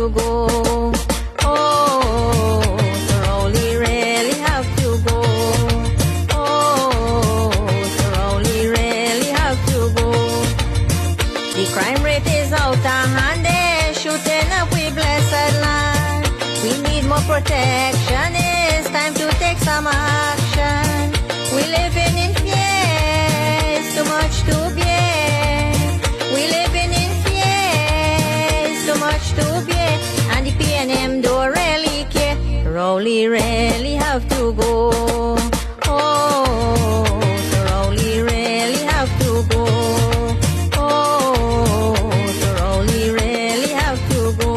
to go. Oh, the Rowley really have to go. Oh, the Rowley really have to go. The crime rate is out of hand, they're shooting up we blessed land. We need more protection, it's time to take some action. We living in fear, it's too much to bear. We living in fear, it's too much to bear. And the PNM don't really care. Rowley really have to go. Oh, the Rowley really have to go. Oh, the Rowley really have to go.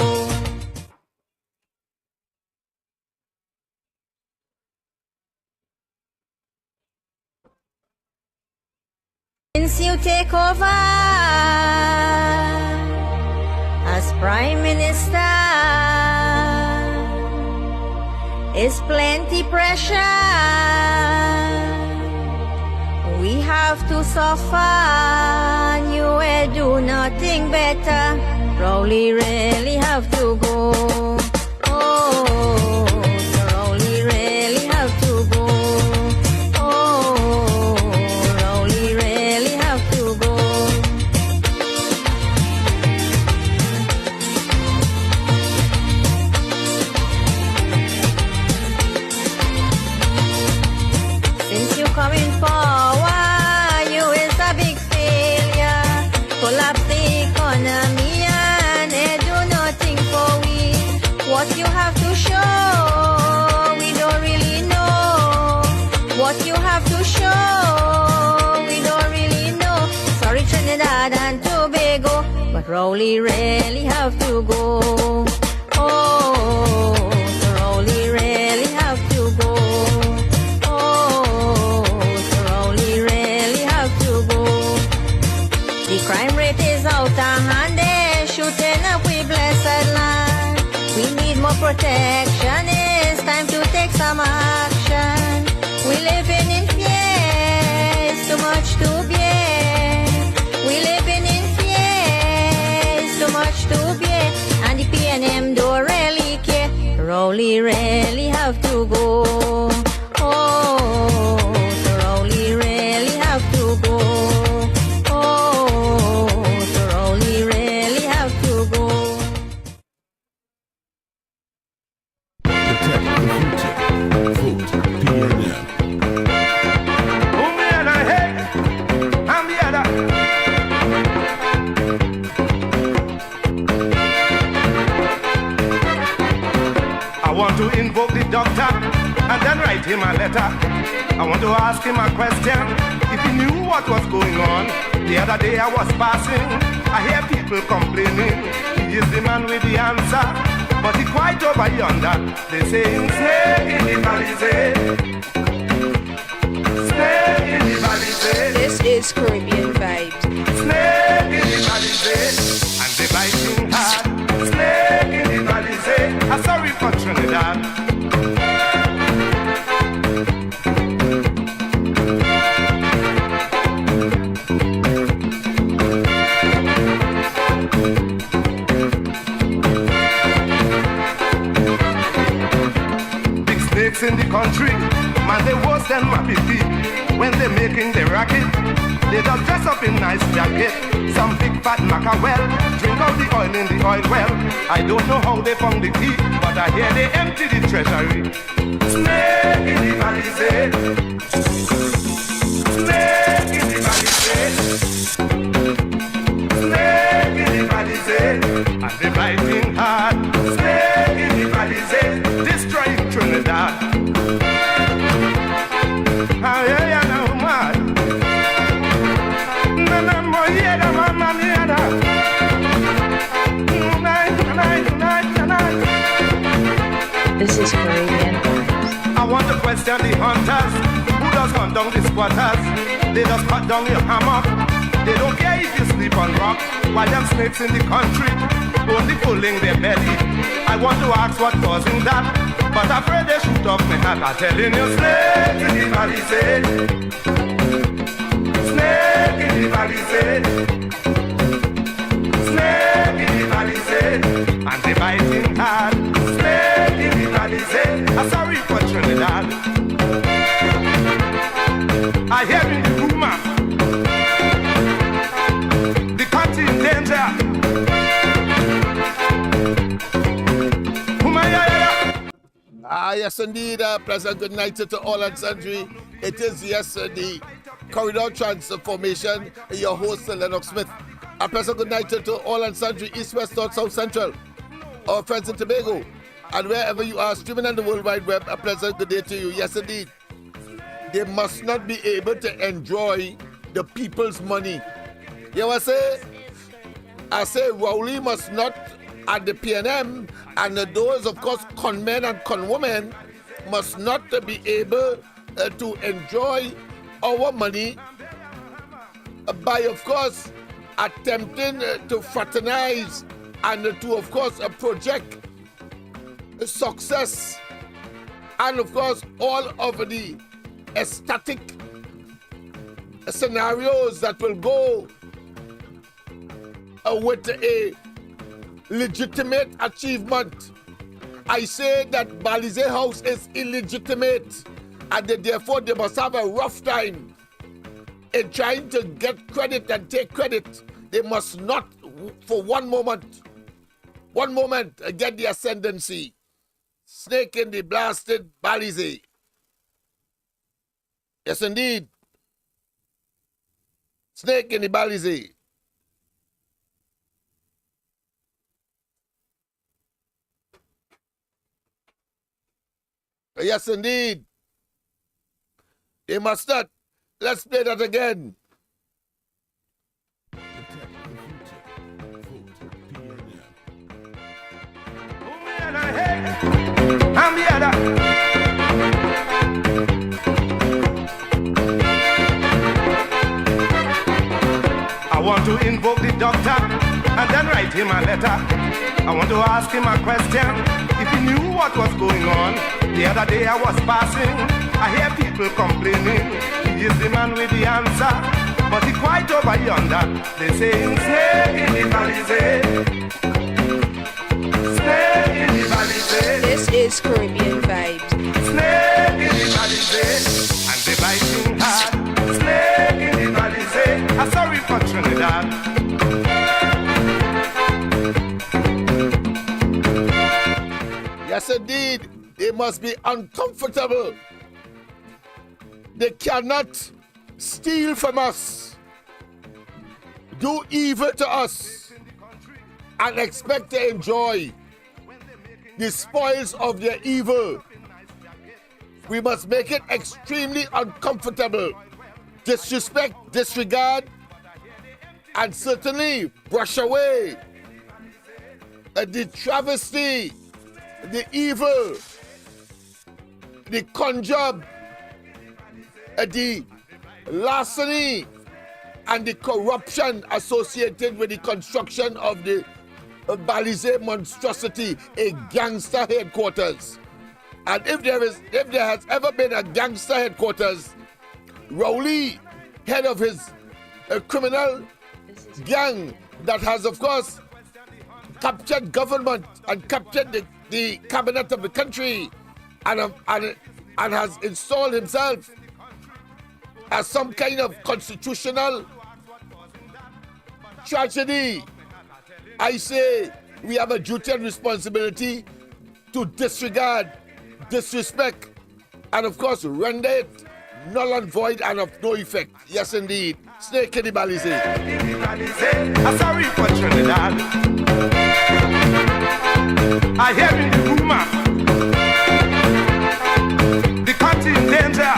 Since you take over as Prime Minister, it's plenty pressure. We have to suffer, and you will do nothing better. Rowley really have to go. Oh, the Rowley really have to go. Oh, Rowley really have to go. Since you come in power, you is a big failure. Collapse the economy and they do nothing for we. What you have to show, we don't really know. What you have to show, we don't really know. Sorry Trinidad and Tobago, but Rowley really have to go. Oh, the Rowley really have to go. Oh, the Rowley really have to go. The crime rate is out of hand, they're shooting up we blessed land. We need more protection, it's time to take some action. We living in fear, it's too much to bear. We living in fear, it's too much to bear. And the PNM don't really care. Rowley really have to go. Oh, the Rowley really have to go. Oh, the Rowley really have to go. Protect the future. Vote PNM. I want to invoke the doctor and then write him a letter. I want to ask him a question, if he knew what was going on. The other day I was passing, I hear people complaining. He is the man with the answer, but he quite over yonder. They saying snake in the Palisade, snake in the Palisade. This is Caribbean Vibes. Snake in the Palisade, and they biting hard. Snake in the Palisade, I'm sorry for Trinidad. Big snakes in the country, man, they worse than my pee. When they making the racket, they just dress up in nice jacket. Some big fat mackerel drink out the oil in the oil well. I don't know how they found the key, but I hear they empty the treasury. Snake in the Palisade, snake in the Palisade, snake in the Palisade, and they biting hard. Snake in the Palisade, destroying Trinidad. Ah, yeah, yeah, no, man. This is Caribbean Vibes. I want to question the hunters who does hunt down the squatters. They just cut down your hammock. They don't care if you sleep on rock. While them snakes in the country only pulling their belly. I want to ask what causing that, but afraid they shoot off my hat. I'm telling you, snake in the Palisade, snake in the Palisade, snake in the Palisade, and they biting Yes, indeed. Pleasant good night to all and sundry. It is, yes, the corridor transformation. Your host, Lennox Smith. A pleasant good night to all and sundry, east, west, north, south, central. Our friends in Tobago. And wherever you are, streaming on the World Wide Web, a pleasant good day to you. Yes, indeed. They must not be able to enjoy the people's money. You know what I say? I say Rowley must not, at the PNM, and those, of course, con men and con women, must not be able to enjoy our money by, of course, attempting to fraternize and to, of course, project success and, of course, all of the ecstatic scenarios that will go with a legitimate achievement. I say that Balize House is illegitimate and therefore they must have a rough time in trying to get credit and take credit. They must not for one moment get the ascendancy. Snake in the blasted Balize. Yes, indeed. Snake in the Balize. Yes, indeed. They must not. Let's play that again. I'm the other. I want to invoke the doctor and then write him a letter. I want to ask him a question. If he knew what was going on, the other day I was passing, I hear people complaining. He is the man with the answer, but he quite over yonder. They saying snake in the Balize. Snake in the Balize. This is Caribbean vibes. Snake in the Balize. And they biting hard. Snake in the Balize. I'm sorry for Trinidad. Yes, indeed, they must be uncomfortable. They cannot steal from us, do evil to us, and expect to enjoy the spoils of their evil. We must make it extremely uncomfortable. Disrespect, disregard, and certainly brush away the travesty, the evil, the conjure, the larceny, and the corruption associated with the construction of the Balize monstrosity, a gangster headquarters. And if there has ever been a gangster headquarters, Rowley, head of his criminal gang that has, of course, captured government and captured the cabinet of the country and has installed himself as some kind of constitutional tragedy. I say we have a duty and responsibility to disregard, disrespect, and of course render it null and void and of no effect. Yes, indeed. Snake in the Balize. I'm sorry for Trinidad. I hear in the rumor the country in danger.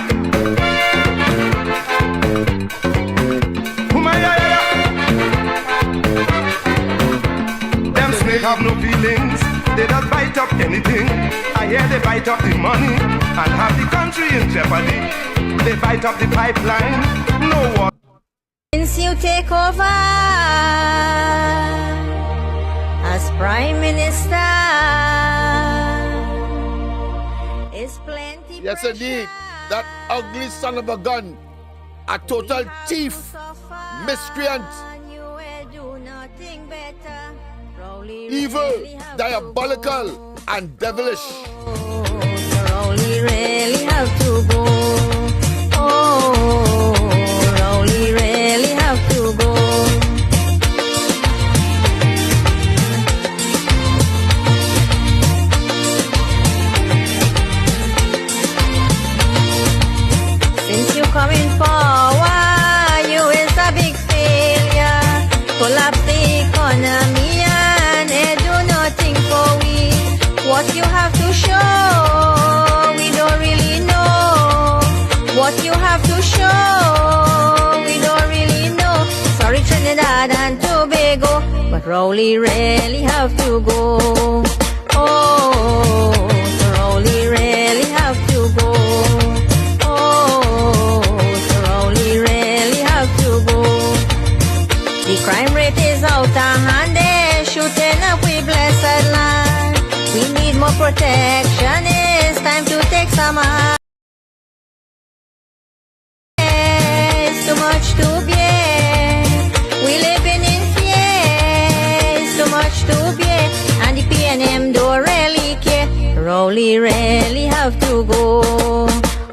Them snakes have no feelings. They don't bite up anything. I hear they bite up the money and have the country in jeopardy. They bite up the pipeline. No one. Since you take over as Prime Minister, it's plenty. Yes, indeed. That ugly son of a gun, a total thief, miscreant, evil, diabolical, and devilish. Rowley really have to go. Rowley really have to go. What you have to show, we don't really know. What you have to show, we don't really know. Sorry Trinidad and Tobago, but Rowley really have to go. Oh, so Rowley really have to go. Oh, so Rowley really have to go. The crime rate is out of hand, they're shooting up we blessed land. We need more protection, it's time to take some action. It's too much to bear, we living in fear. It's too much to bear, and the PNM don't really care. Rowley really have to go.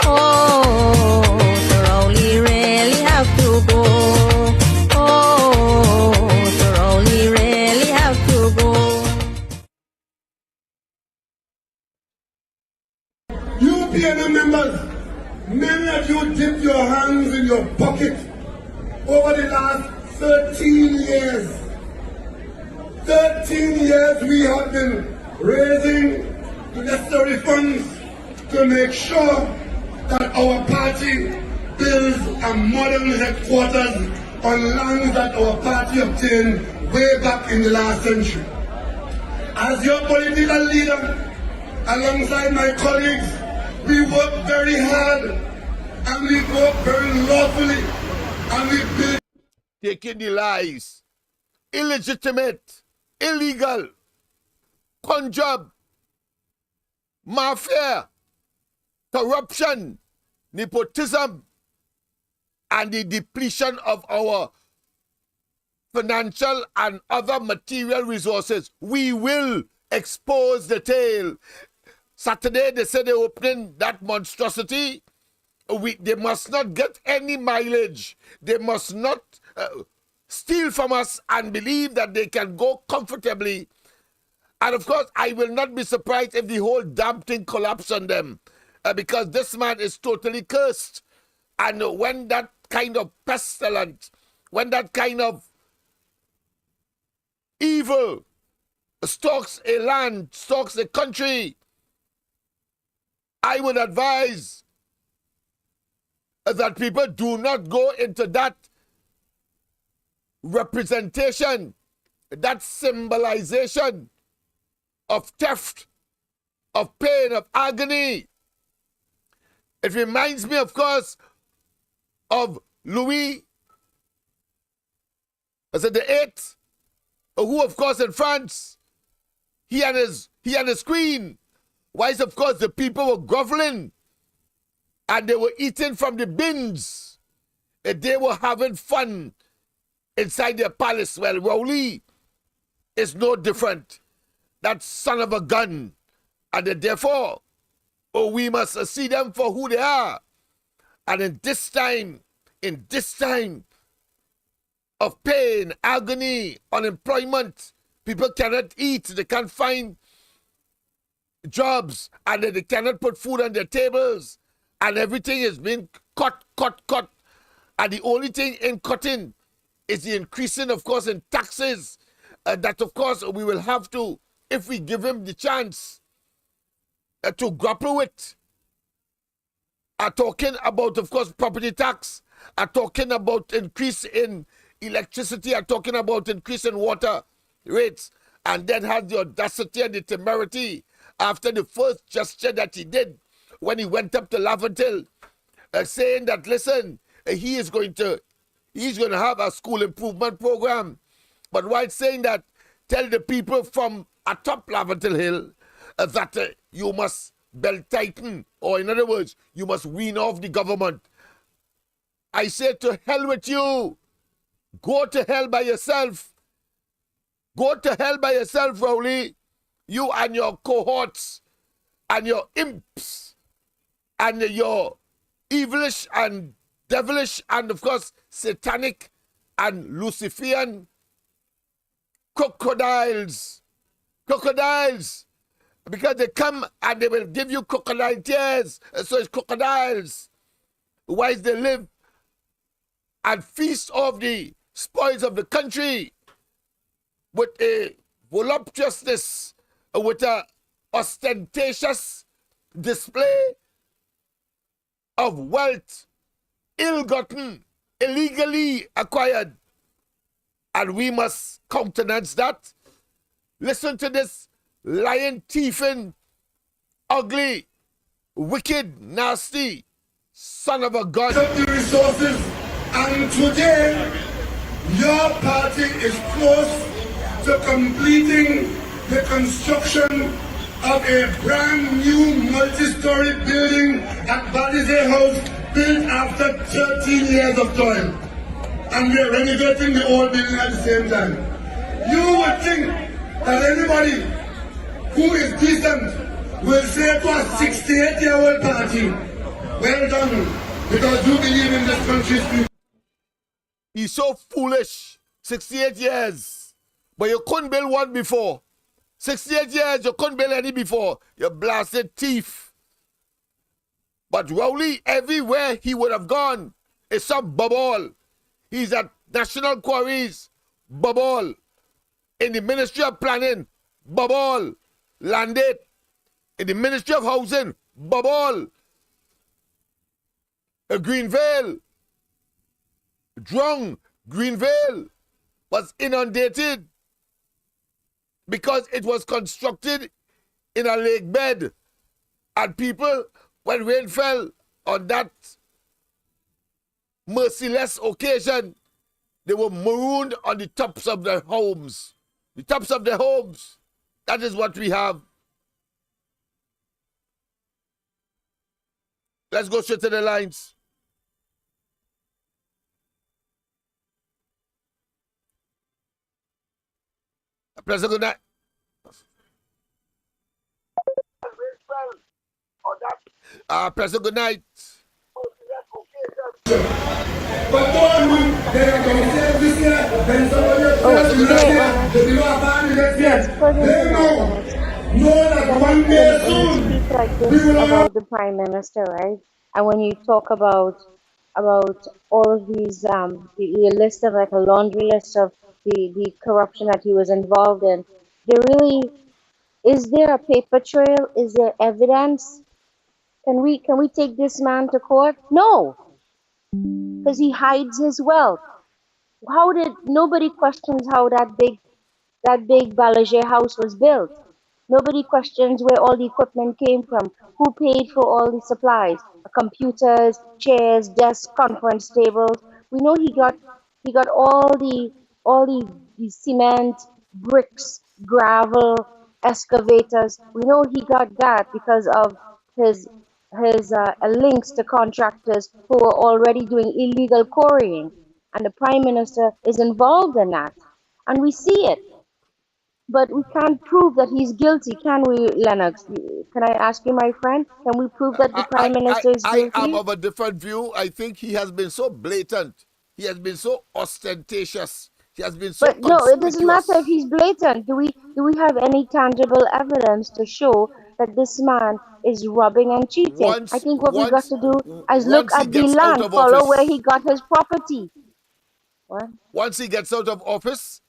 Oh, so Rowley really have to go. Oh, so Rowley really have to go. You PNM members, many of you dipped your hands in your pocket over the last 13 years. 13 years we have been raising the necessary funds to make sure that our party builds a modern headquarters on lands that our party obtained way back in the last century. As your political leader, alongside my colleagues, we work very hard and we work very lawfully and we build. Taking the lies, illegitimate, illegal, con job, mafia, corruption, nepotism, and the depletion of our financial and other material resources. We will expose the tail. Saturday, they said they're opening that monstrosity. They must not get any mileage. They must not steal from us and believe that they can go comfortably. And of course, I will not be surprised if the whole damn thing collapses on them, because this man is totally cursed. And when that kind of pestilence, when that kind of evil stalks a land, stalks a country, I would advise that people do not go into that representation, that symbolization of theft, of pain, of agony. It reminds me, of course, of Louis the Eighth, who, of course, in France, he and his queen, whilst, of course, the people were groveling and they were eating from the bins, they were having fun inside their palace. Well, Rowley is no different. That son of a gun. And therefore, we must see them for who they are. And in this time of pain, agony, unemployment, people cannot eat, they can't find jobs, and they cannot put food on their tables, and everything is being cut. And the only thing in cutting is the increasing, of course, in taxes that, of course, we will have to, if we give him the chance to grapple with. Talking about, of course, property tax, talking about increase in electricity, talking about increase in water rates, and then has the audacity and the temerity after the first gesture that he did when he went up to Laventille, saying that, listen, he's going to have a school improvement program. But while saying that, tell the people from atop Laventille Hill that you must belt tighten, or in other words, you must wean off the government. I say, to hell with you. Go to hell by yourself. Go to hell by yourself, Rowley. You and your cohorts and your imps and your evilish and devilish and, of course, satanic and Luciferian crocodiles. Crocodiles. Because they come and they will give you crocodile tears. So it's crocodiles. Whilst they live and feast off the spoils of the country with a voluptuousness, with a ostentatious display of wealth, ill-gotten, illegally acquired. And we must countenance that. Listen to this lion thieving, ugly, wicked, nasty son of a gun. The resources, and today your party is close to completing the construction of a brand new multi-story building at Balize House, built after 13 years of toil. And we are renovating the old building at the same time. You would think that anybody who is decent will say to a 68-year-old party, well done, because you believe in this country's future. He's so foolish. 68 years. But you couldn't build one before. 68 years, you couldn't build any before. You blasted thief. But Rowley, everywhere he would have gone, is some bubble. He's at National Quarries, bubble. In the Ministry of Planning, bubble. Landed. In the Ministry of Housing, bubble. Greenvale, drunk. Greenvale was inundated because it was constructed in a lake bed. And people, when rain fell on that merciless occasion, they were marooned on the tops of their homes. The tops of their homes. That is what we have. Let's go straight to the lines. President, good night. President, good night. But they are going to say this year, then somebody else they know that one day soon Speak like this about the prime minister, right? And when you talk about all of these the list of, like, a laundry list of the corruption that he was involved in, is there a paper trail? Is there evidence? Can we take this man to court? No, because he hides his wealth. Nobody questions how that big Balanger house was built? Nobody questions where all the equipment came from, who paid for all the supplies, computers, chairs, desks, conference tables. We know he got all the cement, bricks, gravel, excavators. We know he got that because of his links to contractors who were already doing illegal quarrying, and the prime minister is involved in that, and we see it. But we can't prove that he's guilty, can we, Lennox? Can I ask you, my friend? Can we prove that the prime minister is guilty? I am of a different view. I think he has been so blatant. He has been so ostentatious. He has been so But no, it doesn't matter if he's blatant. Do we have any tangible evidence to show that this man is robbing and cheating? I think what we got to do is look at the land, follow where he got his property. What? Once he gets out of office,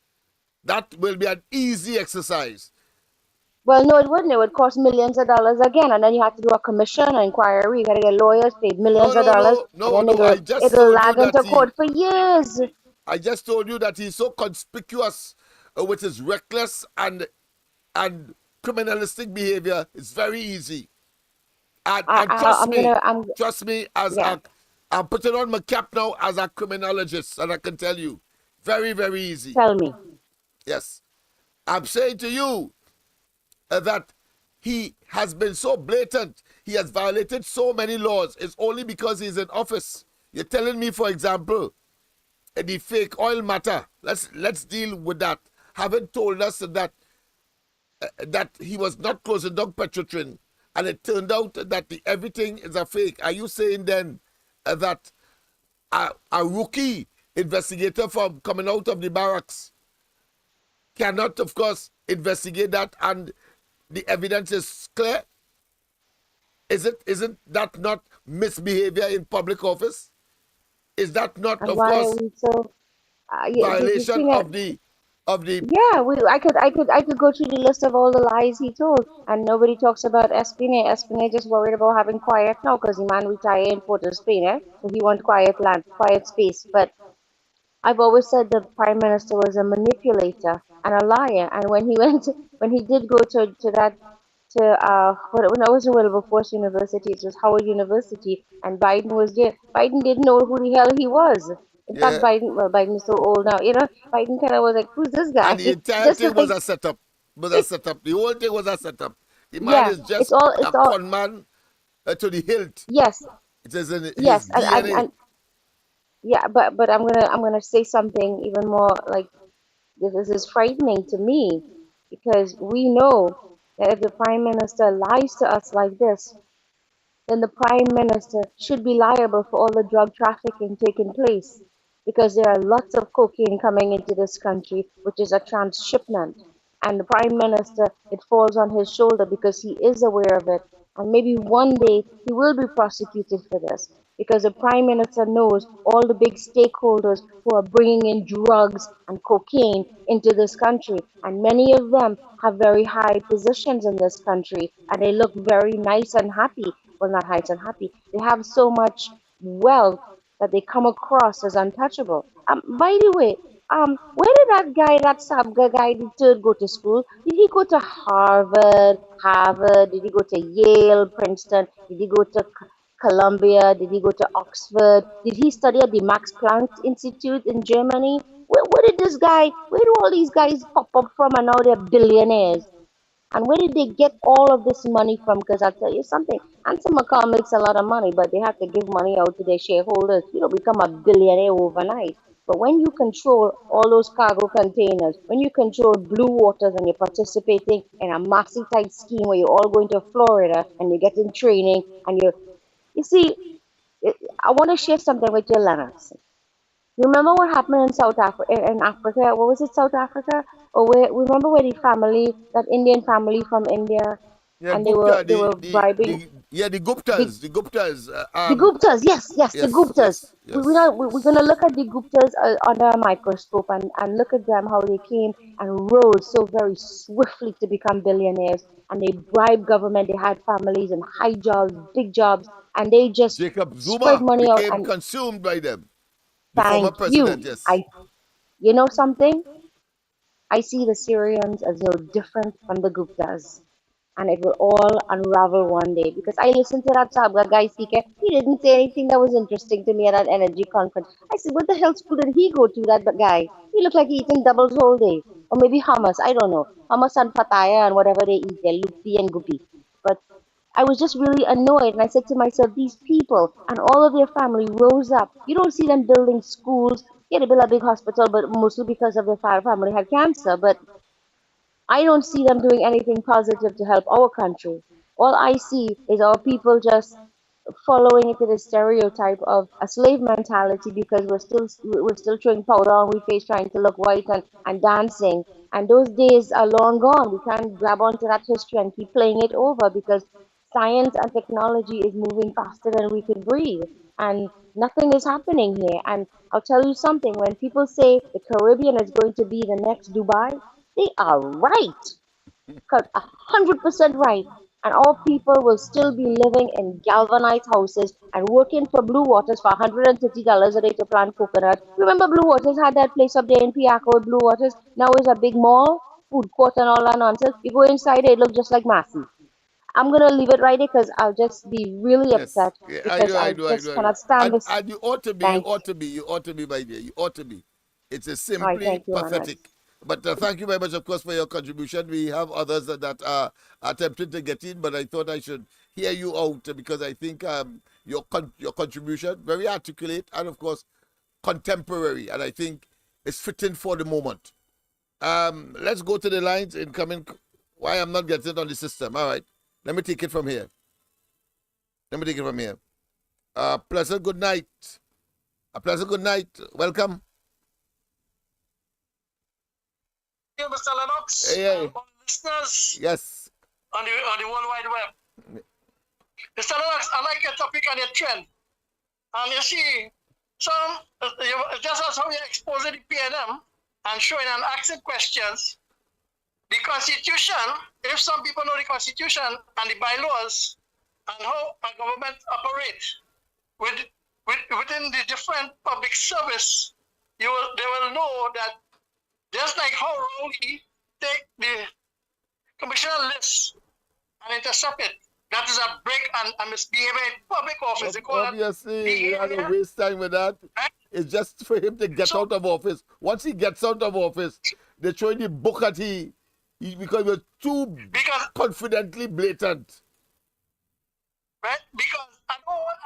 that will be an easy exercise. Well, no, it wouldn't. It would cost millions of dollars again, and then you have to do a commission, an inquiry. You got to get lawyers paid millions of dollars. It'll lag into court for years. I just told you that he's so conspicuous with his reckless and criminalistic behavior. It's very easy. And trust me, I'm putting on my cap now as a criminologist, and I can tell you, very, very easy. Tell me. Yes. I'm saying to you that he has been so blatant. He has violated so many laws. It's only because he's in office. You're telling me, for example, the fake oil matter. Let's deal with that. Haven't told us that he was not closing down Petrotrin, and it turned out that everything is a fake. Are you saying then that a rookie investigator from coming out of the barracks cannot, of course, investigate that and the evidence is clear? Isn't that not misbehavior in public office? Is that not, of course, violation of the of the Yeah, I could go through the list of all the lies he told, and nobody talks about Espinay. Espinay just worried about having quiet now because the man retired in Port of Spain, so he want quiet land, quiet space. But I've always said the prime minister was a manipulator and a liar. And when he when he did go to that to when I was in Wilberforce University, it was Howard University, and Biden was there. Biden didn't know who the hell he was. In fact, yeah, Biden is so old now. Biden kind of was like, "Who's this guy?" and the entire Just thing was like a setup. Was a setup. The whole thing was a setup. The man yeah, is it's just all a it's all con man to the hilt. yes, It is in his yes, and, DNA. and yeah, but I'm gonna say something even more like this is frightening to me because we know that if the prime minister lies to us like this, then the prime minister should be liable for all the drug trafficking taking place because there are lots of cocaine coming into this country, which is a transshipment. And the prime minister, it falls on his shoulder because he is aware of it. And maybe one day he will be prosecuted for this because the prime minister knows all the big stakeholders who are bringing in drugs and cocaine into this country. And many of them have very high positions in this country and they look very nice and happy. Well, not nice and happy. They have so much wealth that they come across as untouchable. By the way, where did that guy, that Sabga guy, the third, go to school? Did he go to Harvard? Harvard? Did he go to Yale, Princeton? Did he go to Columbia? Did he go to Oxford? Did he study at the Max Planck Institute in Germany? Where did this guy, where do all these guys pop up from and now they're billionaires? And where did they get all of this money from? Because I'll tell you something, Anson McCall makes a lot of money, but they have to give money out to their shareholders. You don't become a billionaire overnight. But when you control all those cargo containers, when you control blue waters and you're participating in a massive type scheme where you're all going to Florida and you're getting training and you see, I want to share something with you, Lennox. You remember what happened in South Africa? In Africa, what was it, South Africa? Or where? Remember where the family, that Indian family from India, Yeah, and they were bribing the the Guptas. the Guptas. Yes, yes, the Yes, Guptas. yes, We're yes. we're gonna look at the Guptas under a microscope and look at them how they came and rose so very swiftly to become billionaires. And they bribed government. They had families and high jobs, big jobs, and they just Jacob spread Zuma money out. became And consumed by them. The former thank president, you. yes. You know something? I see the Syrians as no different from the Guptas. And it will all unravel one day. Because I listened to that Sabga guy speaker. He didn't say anything that was interesting to me at that energy conference. I said, what the hell school did he go to, that guy? He looked like he eating doubles whole day. Or maybe hummus, I don't know. Hummus and fataya and whatever they eat there, lupi and guppy. But I was just really annoyed, and I said to myself, these people and all of their family rose up. You don't see them building schools. Yeah, they built a big hospital, but mostly because of their family had cancer. But I don't see them doing anything positive to help our country. All I see is our people just following into the stereotype of a slave mentality because we're still throwing powder on we face trying to look white and dancing. And those days are long gone. We can't grab onto that history and keep playing it over because science and technology is moving faster than we can breathe. And nothing is happening here. And I'll tell you something, when people say the Caribbean is going to be the next Dubai, they are right. 100% right. And our people will still be living in galvanized houses and working for Blue Waters for $150 a day to plant coconut. Remember Blue Waters had that place up there in Piaco with Blue Waters? Now it's a big mall, food court and all that nonsense. You go inside it looks just like Massey. I'm going to leave it right there because I'll just be really Yes. upset Yeah, I because know, I I know, I know, just I know. cannot stand this. And you ought to be, you Thank, ought to be, you ought to be, my dear. You ought to be. It's a all right, simply thank you, Lennox. pathetic. But thank you very much, of course, for your contribution. We have others that are attempting to get in, but I thought I should hear you out because I think your contribution very articulate and, of course, contemporary, and I think it's fitting for the moment. Let's go to the lines incoming. Why I'm not getting it on the system? All right, let me take it from here. Pleasant good night. A pleasant good night. Welcome. You, Mr. Lennox, Hey, hey. all listeners Yes. on the World Wide Web. Mr. Lennox, I like your topic and your trend. And you see, some, just as how you expose the PNM, and showing and asking questions. The Constitution, if some people know the Constitution and the bylaws and how a government operates within the different public service, they will know that just like how Rowley take the commissioner list and intercept it, that is a break and a misbehavior in public office. Obviously, you have to waste time with that. It's just for him to get out of office. Once he gets out of office, they're throwing the book at him because you're too confidently blatant. Right? Because I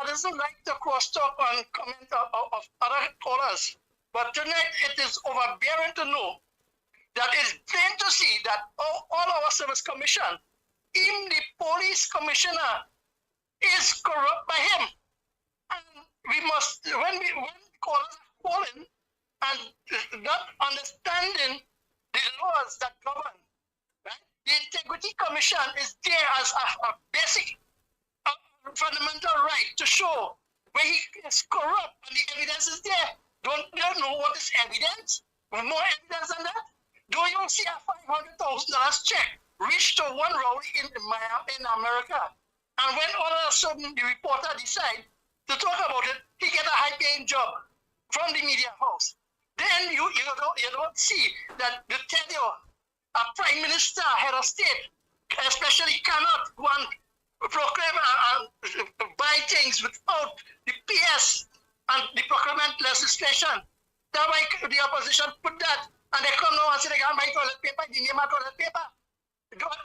doesn't like to cross-talk and comment of other callers, but tonight it is overbearing to know that it's plain to see that all our service commission, even the police commissioner, is corrupt by him. And we must, when callers are calling and not understanding the laws that govern, right? The Integrity Commission is there as a basic fundamental right to show where he is corrupt and the evidence is there. Don't you know what is evidence? More evidence than that? Do you see a $500,000 check reach to one Rowley in America? And when all of a sudden the reporter decide to talk about it, he get a high-paying job from the media house. Then you don't see that the tenure a prime minister, head of state, especially cannot proclaim and buy things without the PS and the procurement legislation. That's why the opposition put that, and they come now and say they can buy toilet paper, the name of toilet paper.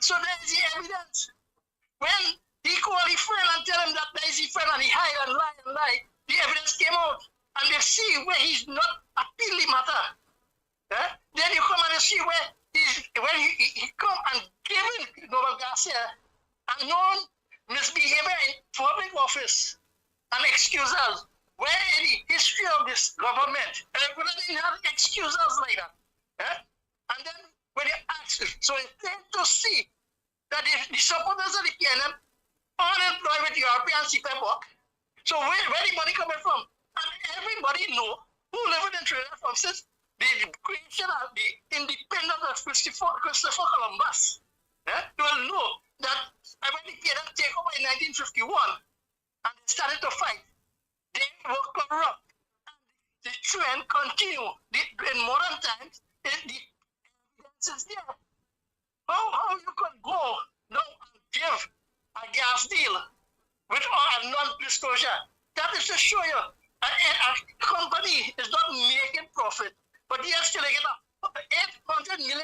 So there's the evidence. When he called his friend and tell him that there is his friend and he hide and lie, the evidence came out. And they see where he's not appeal the matter. Then you come and you see where when he come and give Noel Garcia a known misbehavior in public office and excuses. Where in the history of this government, we didn't have excuses like that. And then when you ask, so it's plain to see that the supporters of the PNM unemployed with European CPM work. So where the money coming from? And everybody know who live in Trinidad from since the creation of the independence of Christopher Columbus. You will know that when the PNM take over in 1951 and they started to fight, they were corrupt. And the trend continue. In modern times, the evidence is there. How you could go now and give a gas deal with a non-disclosure? That is to show you a company is not making profit, but they are still getting $800 million.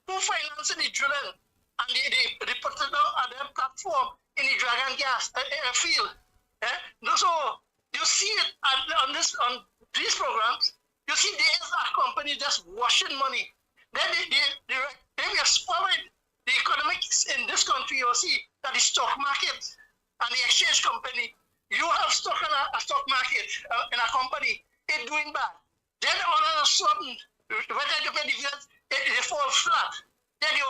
Who financing the drilling and the put it down on their platform in the dragon gas field? So you see it on these programs. You see there's a company just washing money. Then they are spoiling the economics in this country. You see that the stock market and the exchange company. You have stock in a stock market in a company, it's doing bad. Then all of a sudden, whether you pay dividends, they fall flat. Then you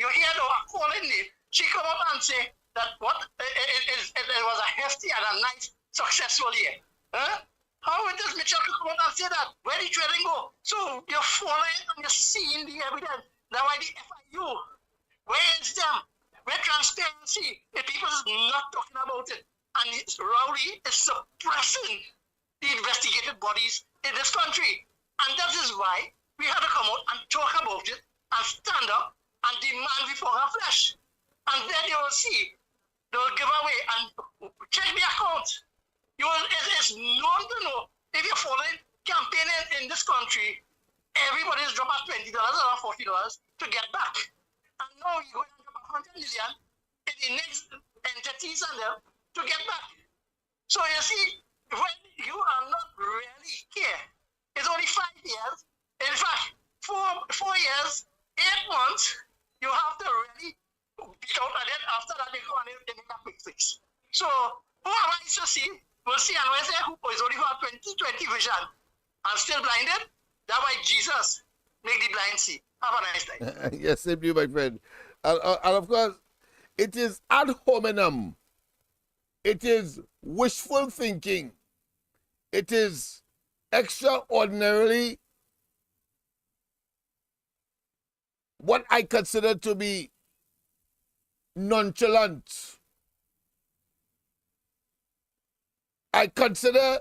hear the calling name. She come up and say that it was a hefty and a nice, successful year. How does Mitchell come up and say that? Where did trading go? So you're following and you're seeing the evidence. That's why the FIU, where is them? Where transparency? The people is not talking about it. And Rowley is suppressing the investigative bodies in this country. And that is why we have to come out and talk about it and stand up and demand before our flesh. And then you will see, they will give away and check the account. It is known to know if you're following campaigning in this country, everybody is dropping $20 or $40 to get back. And now you're going to drop $100 million in the next entities and them to get back. So you see, when you are not really here, it's only 5 years. In fact, 4 years, 8 months, you have to really beat out, and then after that they go and they make a quick fix. So who am I to see? We'll see, and when I say who is only for 20/20 vision and still blinded, that's why Jesus make the blind see. Have a nice day. Yes, same to you, my friend. And of course, it is ad hominem. It is wishful thinking. It is extraordinarily what I consider to be nonchalant. I consider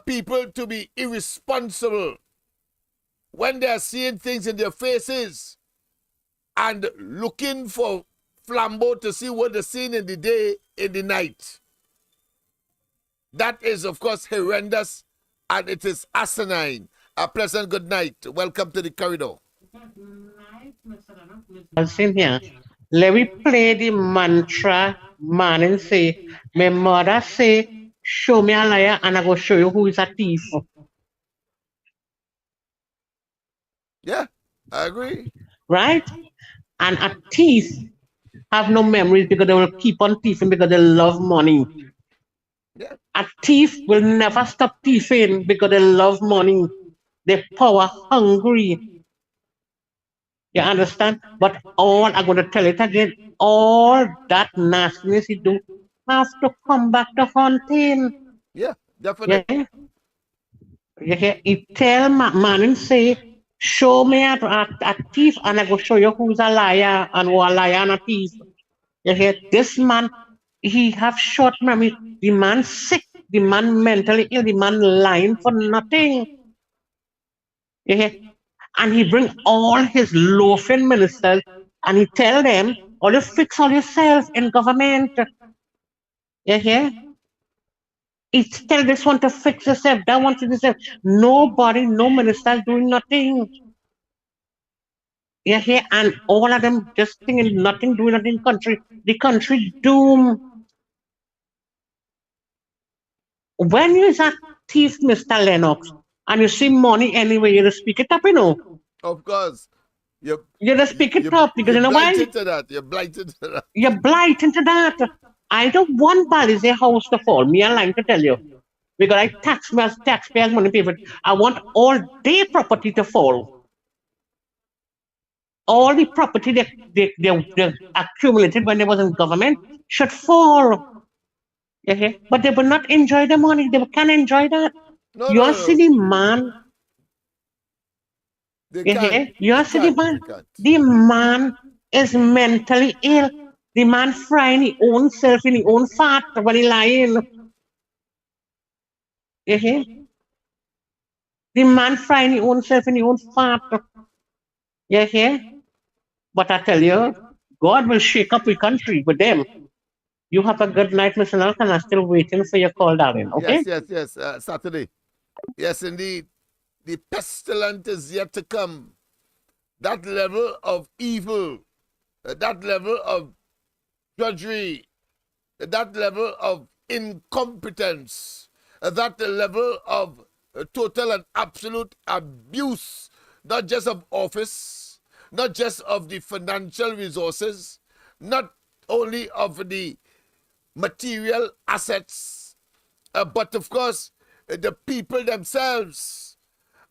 people to be irresponsible when they are seeing things in their faces and looking for flambeau to see what they're seeing in the day, in the night. That is, of course, horrendous, and it is asinine. A pleasant good night. Welcome to the corridor. Same here. Let me play the mantra, man, and say, my mother say, show me a liar, and I go show you who is a thief. Yeah, I agree. Right? And a thief have no memories because they will keep on thieving because they love money. Yeah. A thief will never stop thieving because they love money. They're power hungry. You understand? But all, I'm going to tell it again, all that nastiness you do have to come back to hunting. Yeah, definitely. Yeah? You tell man and say, show me a thief and I go show you who's a liar and who a liar and a thief. You hear? This man, he have short memory. The man sick, the man mentally ill, the man lying for nothing. You hear? And he bring all his loafing ministers and he tell them, all you fix all yourself in government. You hear? He tell this one to fix yourself, that one to do yourself. Nobody, no minister doing nothing. You hear? And all of them just thinking nothing, doing nothing in the country. The country doomed. When you is a thief, Mr. Lennox, and you see money anyway, you just speak it up, you know. Of course. You just speak it up because you know why? You're blighted to that. You're blighted to that. You're blighted to that. I don't want Bali's house to fall. Me a line to tell you. Because I taxpayers money pay for it. I want all their property to fall. All the property they accumulated when they was in government should fall. Okay? But they will not enjoy the money. They can't enjoy that. No, You're no. silly man. They You can't. hear? You're They silly can't. man. They can't. The man is mentally ill. The man frying his own self in his own fat when he lying. You hear? The man frying his own self in his own fat. You hear? But I tell you, God will shake up the country with them. You have a good night, Mr. Nelson. I'm still waiting for your call, darling. Okay? Yes. Saturday. Yes, indeed. The pestilent is yet to come. That level of evil, that level of drudgery, that level of incompetence, that level of total and absolute abuse, not just of office, not just of the financial resources, not only of the material assets, but of course, the people themselves,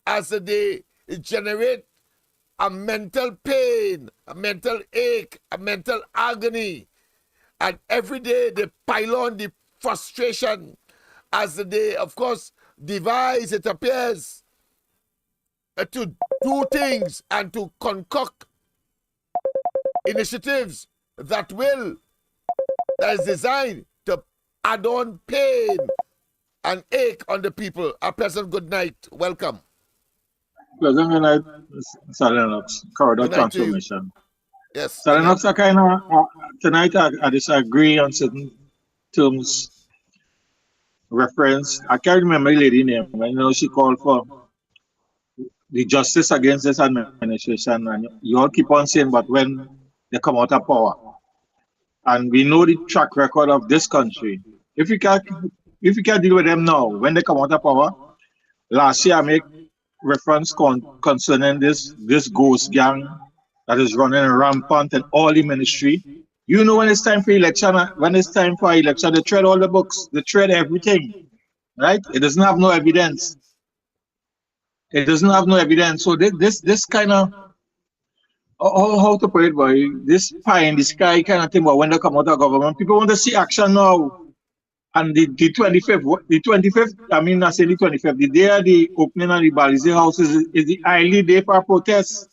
as they generate a mental pain, a mental ache, a mental agony. And every day they pile on the frustration as they, of course, devise, it appears, to do things and to concoct initiatives that is designed to add on pain and ache on the people. A pleasant good night. Welcome. Pleasant good night, Mr. Lennox. Corridor Good night to you. transformation. Yes. Mr. Lennox, I kind of, tonight I disagree on certain terms. Reference, I can't remember the lady name. I know she called for the justice against this administration, and you all keep on saying, but when they come out of power, and we know the track record of this country, if we can deal with them now, when they come out of power, last year I make reference concerning this ghost gang that is running rampant in all the ministry. You know, when it's time for election, they tread all the books, they tread everything, right? It doesn't have no evidence. It doesn't have no evidence. So this kind of, how to put it, boy, this pie in the sky kind of thing, but when they come out of government, people want to see action now. And the 25th, I mean, I say the 25th, the day of the opening of the Balize house is the early day for protest.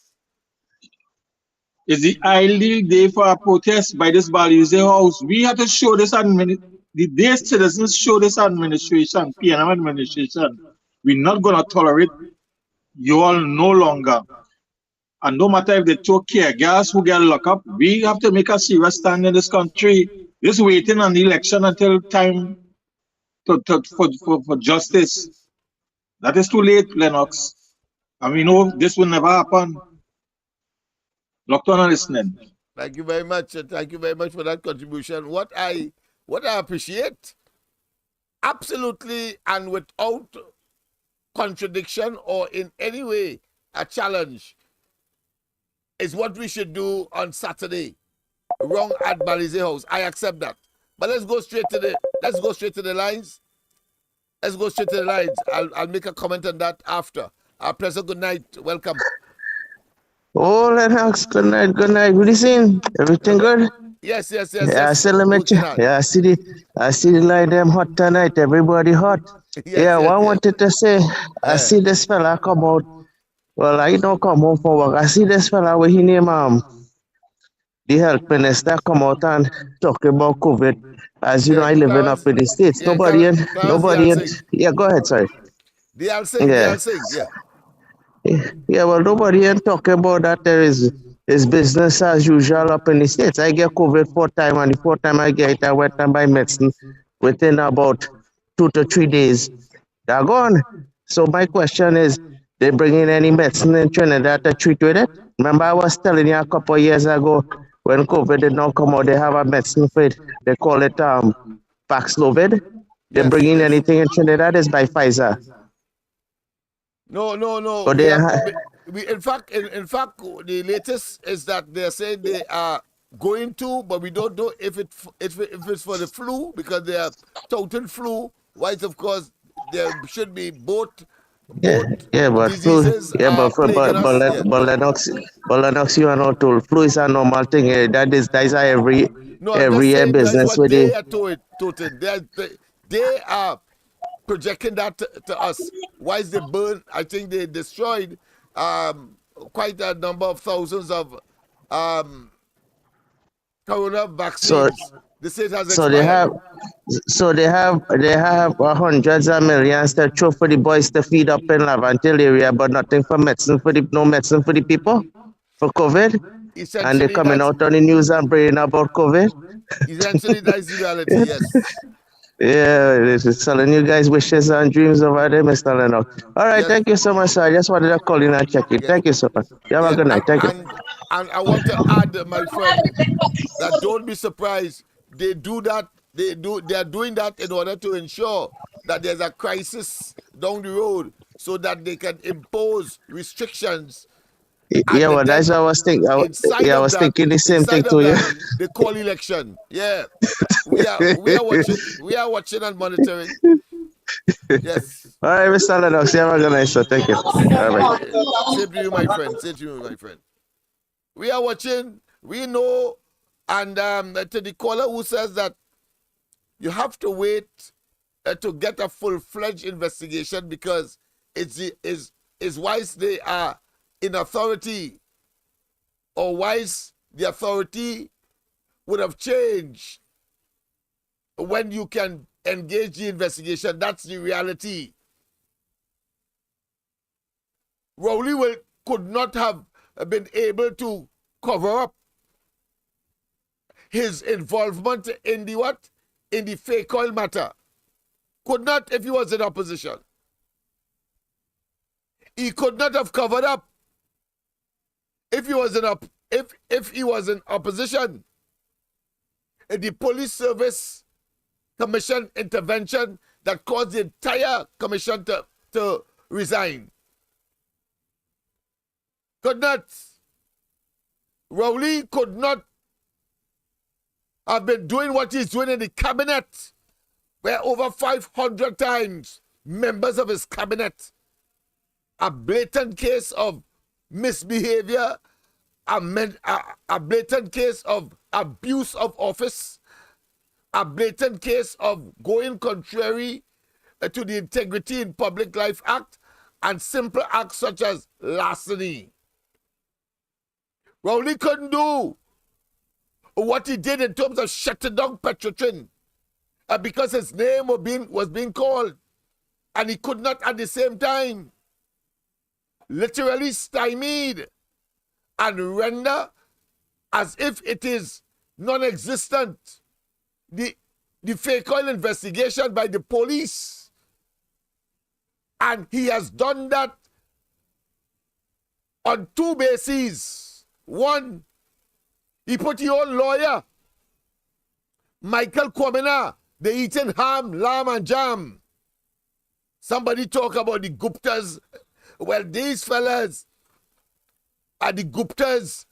It's the ideal day for a protest by this Balize House. We have to show this the day citizens show this administration, PNM administration, we're not going to tolerate you all no longer. And no matter if they took care, girls who get locked up, we have to make a serious stand in this country. Just waiting on the election until time for justice. That is too late, Lennox. And we know this will never happen. Locked on and listening. Thank you very much. Thank you very much for that contribution. What I appreciate, absolutely and without contradiction or in any way a challenge, is what we should do on Saturday. Wrong at Balize House. I accept that. But let's go straight to the lines. Let's go straight to the lines. I'll make a comment on that after. Pleasant good night. Welcome. Oh, Lennox, good night. What are you saying? Everything good? Yes. Yeah, I see the line them hot tonight. Everybody hot. I wanted to say, I see this fella come out. Well, I don't come home from work. I see this fella with his name, the health minister come out and talk about COVID. As you know, I live up in the States. Nobody. Yeah, go ahead, sorry. Yeah, well, nobody ain't talking about that. There is business as usual up in the States. I get COVID 4 times, and the 4th time I get it, I went and buy medicine within about 2 to 3 days. They're gone. So my question is, they bring in any medicine in Trinidad to treat with it? Remember I was telling you a couple of years ago, when COVID did not come out, they have a medicine for it. They call it Paxlovid. They bring in anything in Trinidad is by Pfizer. No. But In fact, the latest is that they're saying they are going to, but we don't know if it's for the flu, because they are touting flu. Whilst of course there should be both diseases. But Lennox, you are not told. Flu is a normal thing. That is every year business with it. They are projecting that to us. Why is they burn? I think they destroyed quite a number of thousands of corona vaccines. The state has expired. They have hundreds of millions to throw for the boys to feed up in Lavantil area, but nothing for medicine no medicine for the people for COVID. And they're coming out on the news and bragging about COVID. Essentially, that's the reality. Yes. Yeah, this is telling you guys wishes and dreams over there, Mr. Lennox. All right, thank you so much, sir. I just wanted to call in and check it. Thank you so much. You have a good night. Thank you. And I want to add, my friend, that don't be surprised. They do that. They are doing that in order to ensure that there's a crisis down the road, so that they can impose restrictions. Yeah, well, that's what I was thinking. I was thinking the same thing too. Yeah. The call election. Yeah. We are watching and monitoring. Yes. All right, Mr. Lennox. You have a good night, sir. Thank you. All right. Same to you, my friend. We are watching. We know. And to the caller who says that you have to wait to get a full-fledged investigation, because it's wise they are in authority, or wise the authority would have changed when you can engage the investigation. That's the reality. Rowley could not have been able to cover up his involvement in the fake oil matter. Could not, if he was in opposition. He could not have covered up if he was in opposition. The police service commission intervention that caused the entire commission to resign. Could not. Rowley could not have been doing what he's doing in the cabinet, where over 500 times members of his cabinet, a blatant case of misbehavior, a blatant case of abuse of office, a blatant case of going contrary to the Integrity in Public Life Act, and simple acts such as larceny. Rowley couldn't do what he did in terms of shutting down Petrotrin because his name was being called, and he could not at the same time literally stymied and render as if it is non-existent the fake oil investigation by the police. And he has done that on two bases. One, he put your own lawyer, Michael Kwamina, the eating ham, lamb and jam. Somebody talk about the Guptas. Well, these fellas are the Guptas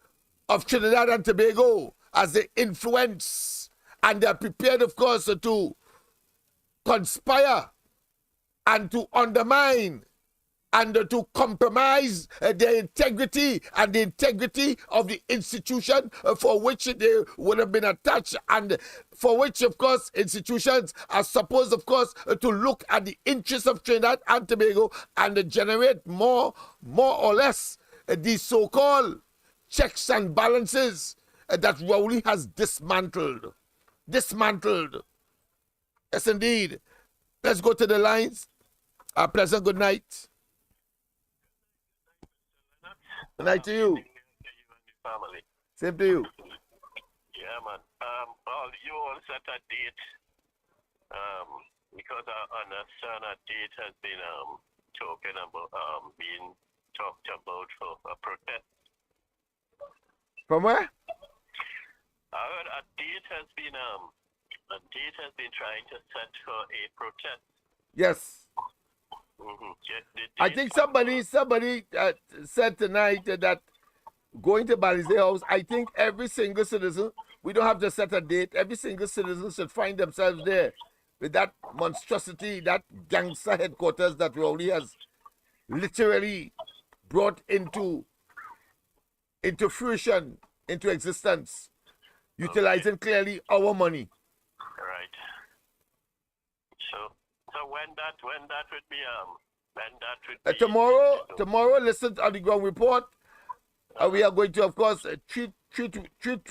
of Trinidad and Tobago, as they influence, and they're prepared, of course, to conspire and to undermine and to compromise their integrity and the integrity of the institution for which they would have been attached, and for which, of course, institutions are supposed, of course, to look at the interests of Trinidad and Tobago and generate more or less the so-called checks and balances that Rowley has dismantled. Dismantled. Yes, indeed. Let's go to the lines. A pleasant good night. Good night to you. Family. Same to you. Yeah, man. You all set a date. Because I understand a date has been talking about being talked about for a protest. From where? I heard a date has been trying to set for a protest. Yes. Mm-hmm. I think somebody said tonight that going to Balizé House, I think every single citizen, we don't have to set a date, every single citizen should find themselves there with that monstrosity, that gangster headquarters that Rowley has literally brought into fruition, into existence, utilizing clearly our money. Right. So when that would be tomorrow, listen to the ground report. We are going to, of course, treat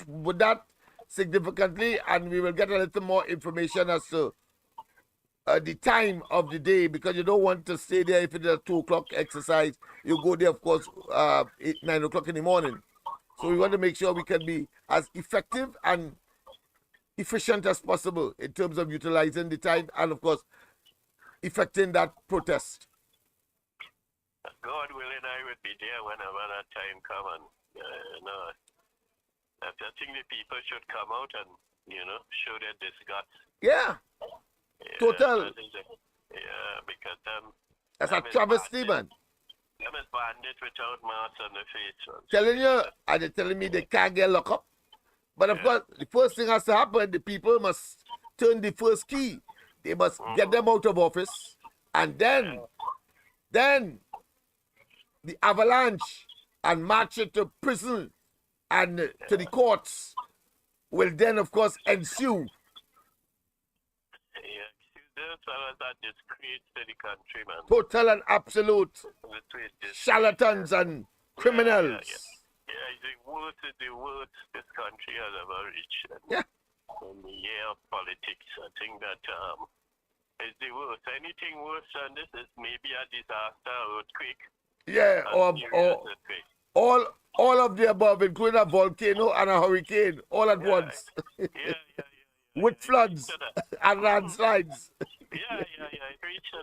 with that significantly, and we will get a little more information as to the time of the day, because you don't want to stay there if it is a 2 o'clock exercise. You go there, of course, 9 o'clock in the morning. So we want to make sure we can be as effective and efficient as possible in terms of utilizing the time and, of course, effecting that protest. God willing, I would be there whenever that time comes. And I think the people should come out and show their disgust. Yeah. Total. Because that's a travesty, man. Them is bandit without mask on the face. Telling you, and they're telling me they can't get locked up. But of course, the first thing has to happen, the people must turn the first key. They must get them out of office, and then the avalanche and march it to prison and to the courts will then, of course, ensue. That disgrace to the country, man. Total and absolute charlatans and criminals. It's the worst this country has ever reached. Yeah. In the year of politics, I think that is the worst. Anything worse than this is maybe a disaster, earthquake. Yeah, or all of the above, including a volcano and a hurricane, all at once. With floods and landslides. It reached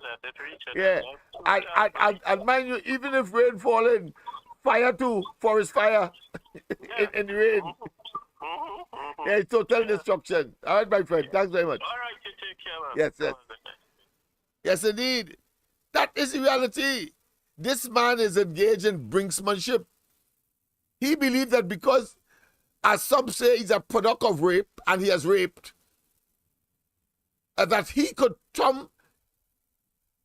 that. And mind you, even if rain falling, fire too, forest fire in the rain. Yeah, it's total destruction. All right, my friend. Thanks very much. All right, you take care, man. Yes. Yes, indeed. That is the reality. This man is engaged in brinksmanship. He believes that because, as some say, he's a product of rape and he has raped, that he could thumb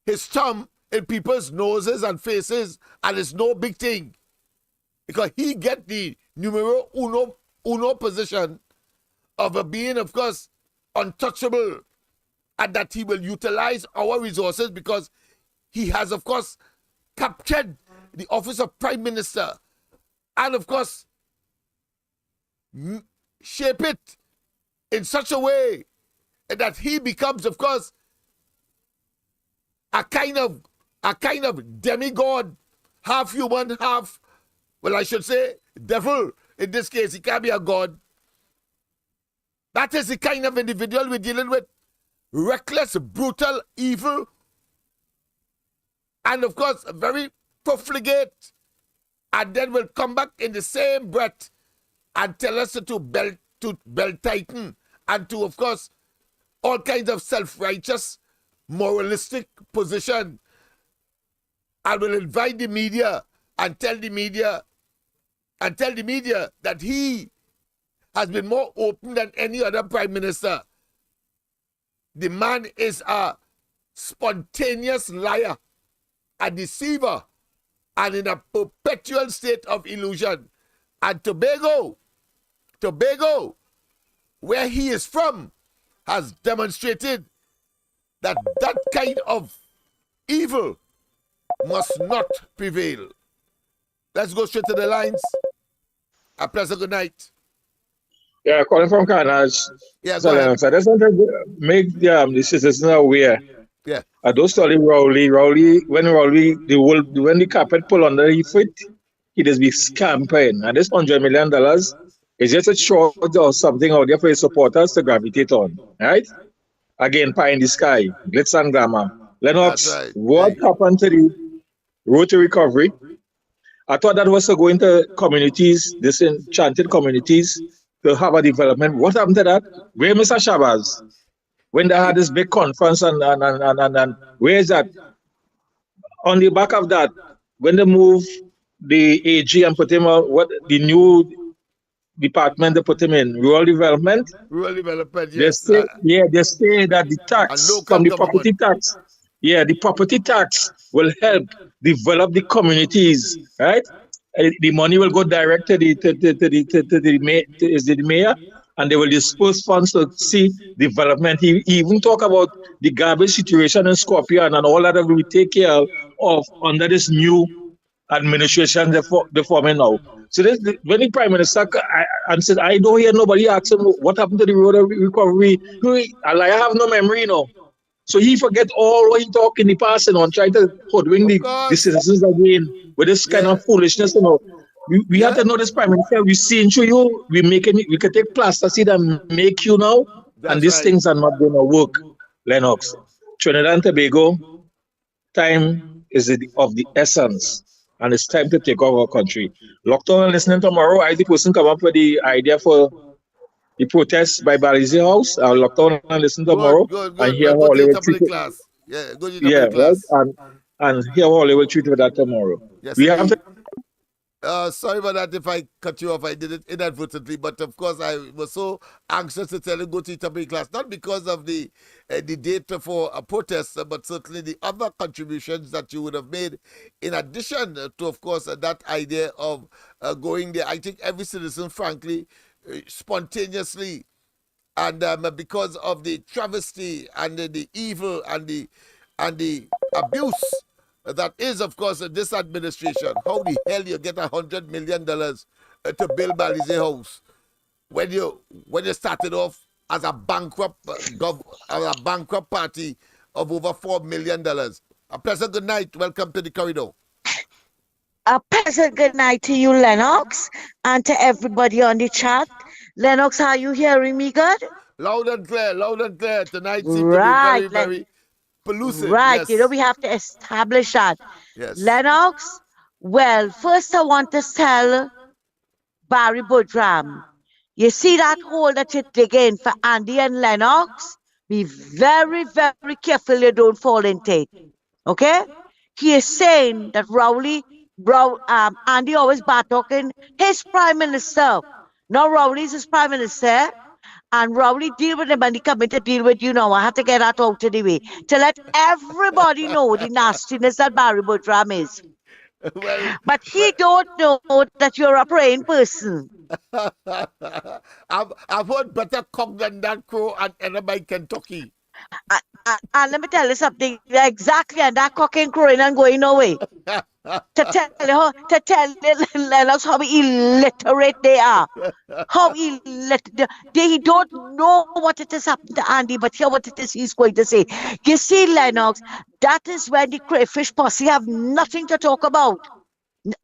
his thumb in people's noses and faces, and it's no big thing. Because he get the numero uno position of being, of course, untouchable, and that he will utilize our resources because he has, of course, captured the office of Prime Minister and, of course, shape it in such a way that he becomes, of course, a kind of demigod, half human, half, well, I should say, devil. In this case, he can't be a god. That is the kind of individual we're dealing with. Reckless, brutal, evil, and of course, very profligate, and then will come back in the same breath and tell us to belt tighten, and to, of course, all kinds of self-righteous, moralistic position, and will invite the media and tell the media that he has been more open than any other prime minister. The man is a spontaneous liar, a deceiver, and in a perpetual state of illusion. And Tobago, where he is from, has demonstrated that that kind of evil must not prevail. Let's go straight to the lines. A pleasant good night. Yeah, calling from Canada. Yeah, so go ahead. I just want to make the citizens aware. Yeah. I don't study Rowley, when the carpet pull under his foot, he just be scampering. And this $100 million is just a short or something out there for his supporters to gravitate on. Right? Again, pie in the sky, glitz and glamour. Lennox, Right. what happened to the road to recovery? I thought that was to go into communities, disenchanted communities, to have a development. What happened to that? Where Mr. Shabazz? When they had this big conference and where is that? On the back of that, when they move the AG and put him the new department they put him in, rural development. Rural development, yes. They say that the tax from the property tax, the property tax will help develop the communities, right? The money will go direct to the mayor, and they will disperse funds to see development. He even talk about the garbage situation in Scorpion and all that we take care of under this new administration they're forming now. So when the Prime Minister answered, I don't hear nobody ask him what happened to the road recovery. I have no memory, So he forget all what he talked in the past and trying to hoodwink the citizens again with this kind of foolishness. We have to know this Prime Minister. We seen through you. We can take plaster seed and make you now. And these things are not going to work, Lennox. Trinidad and Tobago, time is of the essence. And it's time to take over our country. Lockdown and listening tomorrow. I the person come up with the idea for the protest by Balize House. I'll lock down and listen tomorrow. Good. And hear Go how to they the will treat it. class. Yeah, go to the Yeah, class. right. And hear how they will treat with that tomorrow. Yes, we have to. Sorry about that if I cut you off. I did it inadvertently, but of course I was so anxious to tell you go to the class, not because of the date for a protest, but certainly the other contributions that you would have made in addition to, of course, that idea of going there. I think every citizen, frankly, spontaneously, and because of the travesty and the evil and the abuse that is, of course, this administration. How the hell you get $100 million to build Balize House when you started off as a bankrupt party of over $4 million? A pleasant good night. Welcome to the corridor. A pleasant good night to you, Lennox, and to everybody on the chat. Lennox, are you hearing me good? Loud and clear. Tonight seems right, to be very pellucid. Right, yes. we have to establish that. Yes. Lennox, well, first I want to tell Barry Budram, you see that hole that you're digging for Andy and Lennox? Be very, very careful you don't fall into it. Okay? He is saying that Andy always bad talking his prime minister. Now Rowley's his prime minister. And Rowley deal with him and he coming to deal with you now. I have to get that out of the way. To let everybody know the nastiness that Barry Budram is. But he don't know that you're a praying person. I've heard better cock than that crow and anybody Kentucky. And let me tell you something. Exactly, and that cock ain't crowing and going away. to tell Lennox how illiterate they are. How illiterate. They don't know what it is happening to Andy, but hear what it is he's going to say. You see, Lennox, that is when the crayfish posse have nothing to talk about.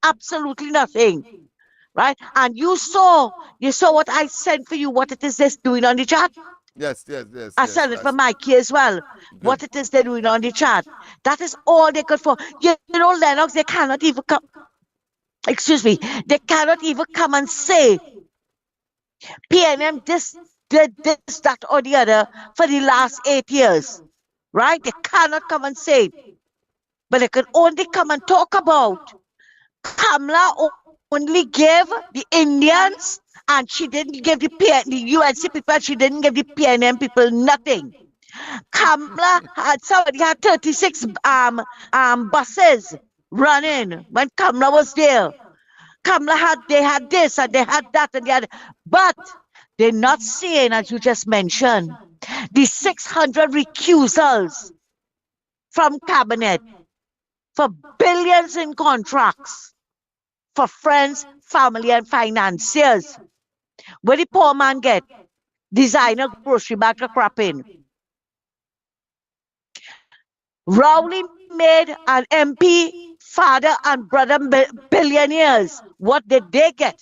Absolutely nothing. Right? And you saw what I sent for you, what it is they're doing on the chat. Yes. I sent it for Mikey as well. Good. What it is they're doing on the chat. That is all they could for. You know, Lennox, they cannot even come. Excuse me. They cannot even come and say PNM this, that, or the other for the last 8 years. Right? They cannot come and say it. But they can only come and talk about Kamala only gave the Indians, and she didn't give the UNC people, she didn't give the PNM people nothing. Kamala somebody had 36 buses running when Kamala was there. They had this and they had that and they had, but they're not seeing, as you just mentioned, the 600 recusals from cabinet for billions in contracts for friends, family, and financiers. Where the poor man get? Designer grocery bag to crap in. Rowley made an MP, father, and brother billionaires. What did they get?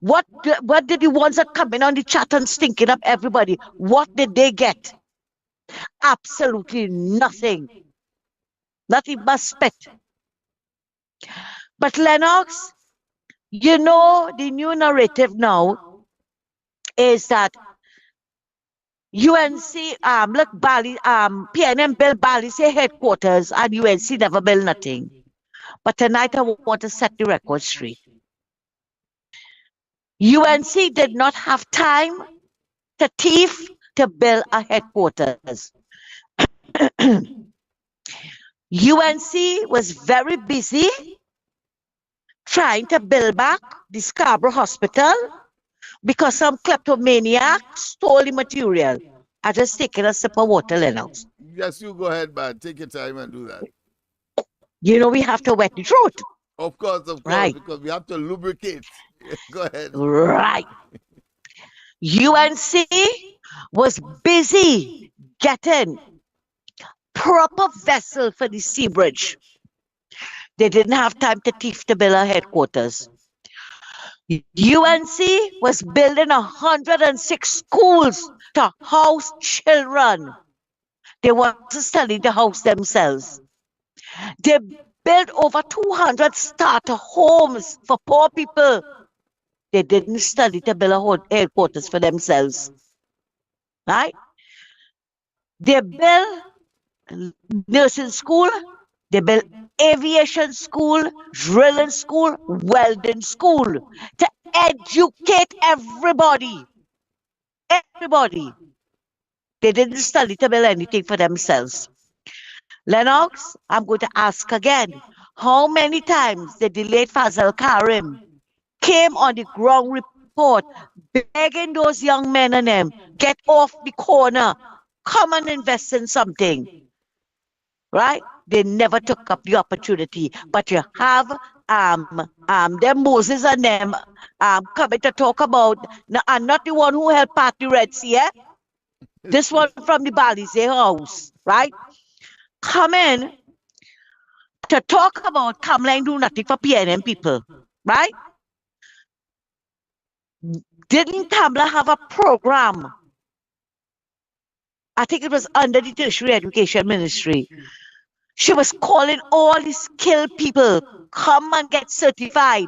What did the ones that come in on the chat and stinking up everybody? What did they get? Absolutely nothing. Nothing but spit. But Lennox, you know, the new narrative now is that UNC, look, Bali, PNM built Bali's headquarters and UNC never built nothing. But tonight I want to set the record straight. UNC did not have time to thief to build a headquarters. UNC was very busy trying to build back the Scarborough Hospital because some kleptomaniac stole the material. I just taken a sip of water, Lennox. Yes, you go ahead, man. Take your time and do that. You know, we have to wet the throat. Of course, right. Because we have to lubricate. Go ahead. Right. UNC was busy getting proper vessel for the sea bridge. They didn't have time to thief to build a headquarters. UNC was building 106 schools to house children. They want to study the house themselves. They built over 200 starter homes for poor people. They didn't study to build a headquarters for themselves. Right? They built nursing school. They built aviation school, drilling school, welding school to educate everybody. Everybody. They didn't study to build anything for themselves. Lennox, I'm going to ask again. How many times the late Fazal Karim came on the ground report begging those young men and them, get off the corner, come and invest in something. Right? They never took up the opportunity. But you have them Moses and them coming to talk about, and not the one who helped part the Red Sea, eh? This one from the Balize house, right? Come in to talk about Kamala and do nothing for PNM people, right? Didn't Kamala have a program? I think it was under the Tertiary Education Ministry. She was calling all the skilled people, come and get certified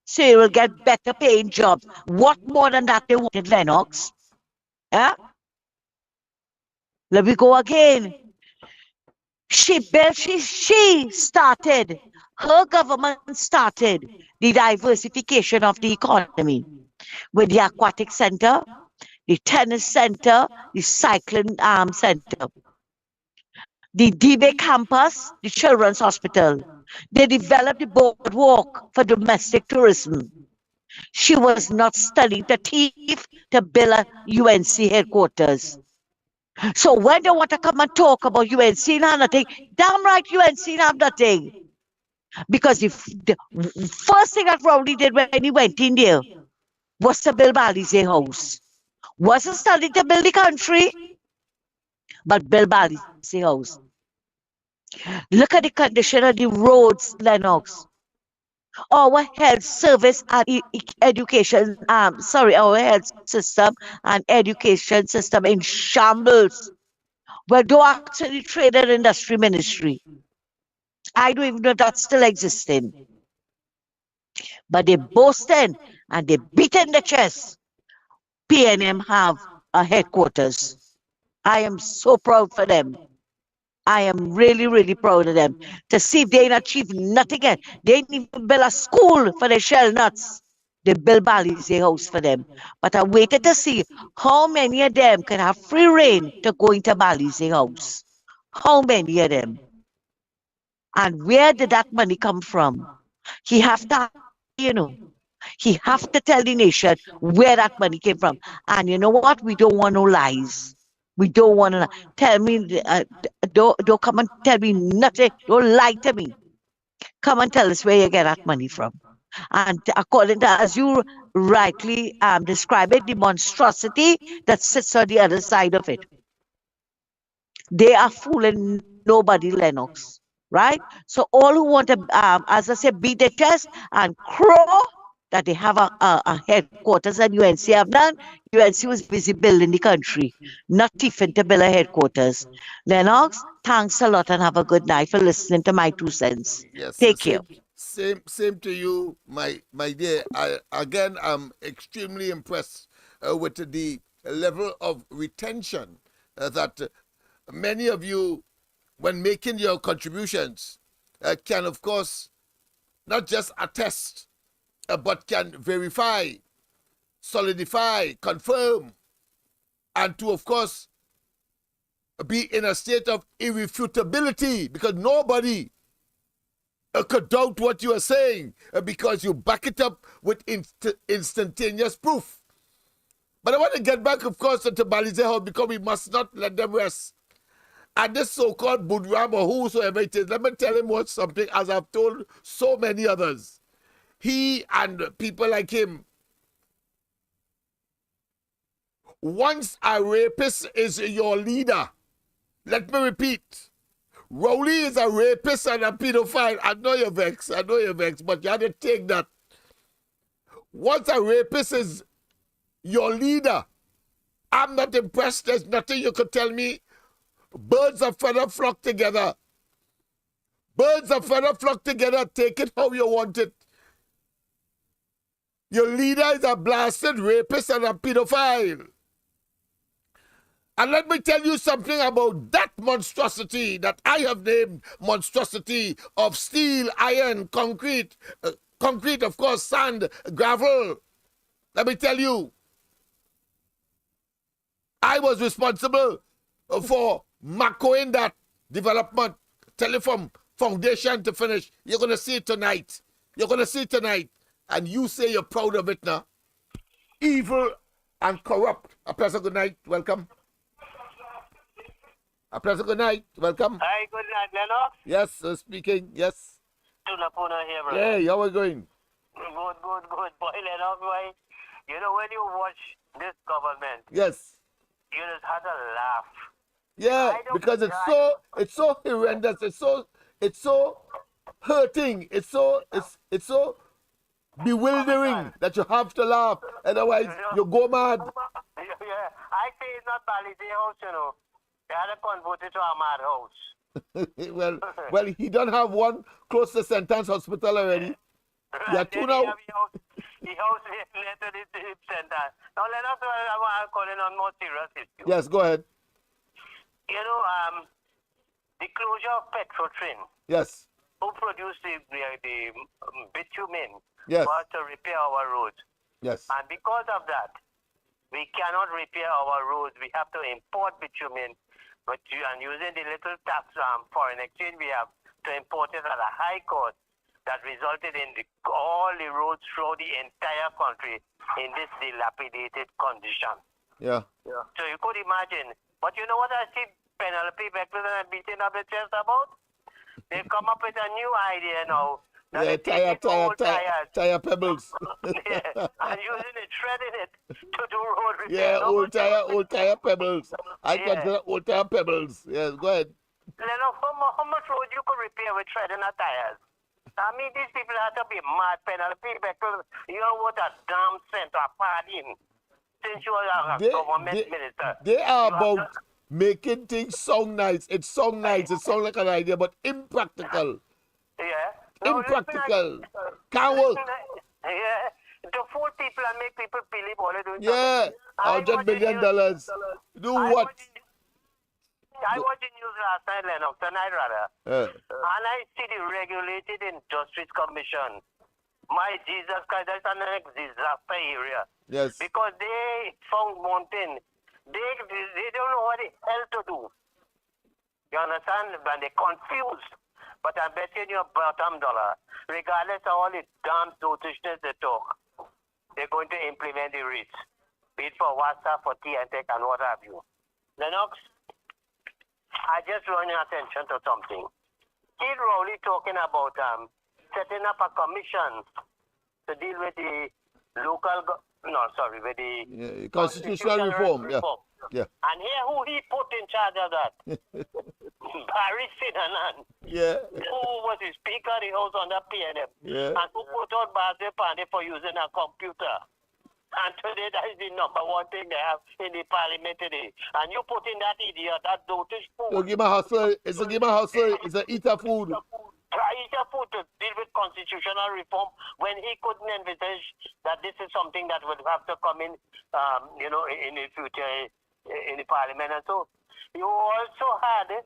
so you will get better paying jobs. What more than that they wanted, Lennox? Yeah? Let me go again. She started, her government started the diversification of the economy with the aquatic center, the tennis center, the cycling center. The DB campus, the children's hospital. They developed the boardwalk for domestic tourism. She was not studying to thief to build a UNC headquarters. So when they want to come and talk about UNC, not nothing, damn right UNC have nothing. Because if the first thing that Rowley did when he went in there was to build Balize House. Wasn't starting to build the country, but build Balize House. Look at the condition of the roads, Lennox. Our health service and education, our health system and education system in shambles. Well, do actually trade and industry ministry. I don't even know if that's still existing. But they boasting and they beating the chest. PNM have a headquarters. I am so proud for them. I am really, really proud of them. To see if they ain't achieved nothing yet. They ain't even build a school for the shell nuts. They build Balize House for them. But I waited to see how many of them can have free reign to go into Balize House. How many of them? And where did that money come from? He have to, he have to tell the nation where that money came from. And you know what? We don't want no lies. We don't want to tell me, don't come and tell me nothing. Don't lie to me. Come and tell us where you get that money from. And according to, as you rightly describe it, the monstrosity that sits on the other side of it. They are fooling nobody, Lennox, right? So all who want to, as I said, beat their chest and crow that they have a headquarters, and UNC have done. UNC was busy building the country, not thieving to build a headquarters. Lennox, thanks a lot and have a good night for listening to my 2 cents. Yes, Take care. Same to you, my dear. I'm extremely impressed with the level of retention that many of you, when making your contributions, can of course not just attest, but can verify, solidify, confirm, and to of course be in a state of irrefutability, because nobody could doubt what you are saying, because you back it up with instantaneous proof. But I want to get back, of course, to Balize House, because we must not let them rest. And this so-called Budram or whosoever it is, let me tell him what something, as I've told so many others. He and people like him, once a rapist is your leader, let me repeat, Rowley is a rapist and a pedophile. I know you're vexed, but you have to take that. Once a rapist is your leader, I'm not impressed. There's nothing you could tell me. Birds of feather flock together. Birds of feather flock together. Take it how you want it. Your leader is a blasted rapist and a pedophile. And let me tell you something about that monstrosity that I have named monstrosity of steel, iron, concrete, of course, sand, gravel. Let me tell you, I was responsible for macroing that development, from foundation to finish. You're going to see it tonight. And you say you're proud of it now. Evil and corrupt. A pleasant good night. Welcome. A pleasant good night. Welcome. Hi, good night, Lennox. Yes, speaking. Yes. Tunapuna here, brother. Hey, how are we going? Good. Boy, Lennox, boy. You know, when you watch this government, yes, you just had to laugh. Yeah, because it's so horrendous. It's so hurting. It's so bewildering that you have to laugh. Otherwise, you go mad. Yeah, I say it's not Balize House, you know. They had to convert it to a mad house. well, he don't have one close to Sentence Hospital already. Yeah, two now. He house later the center. Now let us call in on more serious issue. Yes, go ahead. You know, the closure of Petrotrin. Yes. Who produced the bitumen yes. for us to repair our roads. Yes. And because of that, we cannot repair our roads. We have to import bitumen, and using the little tax foreign exchange we have to import it at a high cost that resulted in all the roads throughout the entire country in this dilapidated condition. Yeah. So you could imagine. But you know what I see Penelope Beckles and beating up the chest about? They come up with a new idea now. Now Yeah, they're taking old tires. tire pebbles. Yeah, and using it, shredding it to do road repair. Yeah, No, old tire pebbles. I Yeah. consider old tire pebbles. Yes, go ahead. How much road you could repair with shredding of tires? I mean, these people have to be mad penalty because you know what a damn cent of pardon since you are a government minister. They are You have about making things sound nice. It sound nice. It sound like an idea, but impractical. Yeah. No, Impractical. Can't work. Yeah. To fool people and make people believe all they're doing. Yeah. $100 million. Do what? I watched the news last night, Lennox, tonight rather. And I see the Regulated Industries Commission. My Jesus Christ, that's an disaster area. Yes. Because they found one thing. They don't know what the hell to do. You understand? And they're confused. But I'm betting you bottom dollar, regardless of all the damn dotishness they talk, they're going to implement the rates. Be it for WhatsApp, for TNTech, and what have you. Lennox, I just draw your attention to something. Kid Rowley talking about setting up a commission to deal with the with the constitutional reform. Yeah. And here who he put in charge of that? Barry Sinanan. Yeah. Who was the Speaker of the House under PNM. Yeah. And who put out Basil Pandey for using a computer. And today that is the number one thing they have in the parliament today. And you put in that idiot, that dotish food. So give him a hustle. It's a give him a hustle. It's a eat a food. Eat a food to deal with constitutional reform when he couldn't envisage that this is something that would have to come in, in the future in the parliament. And so you also had,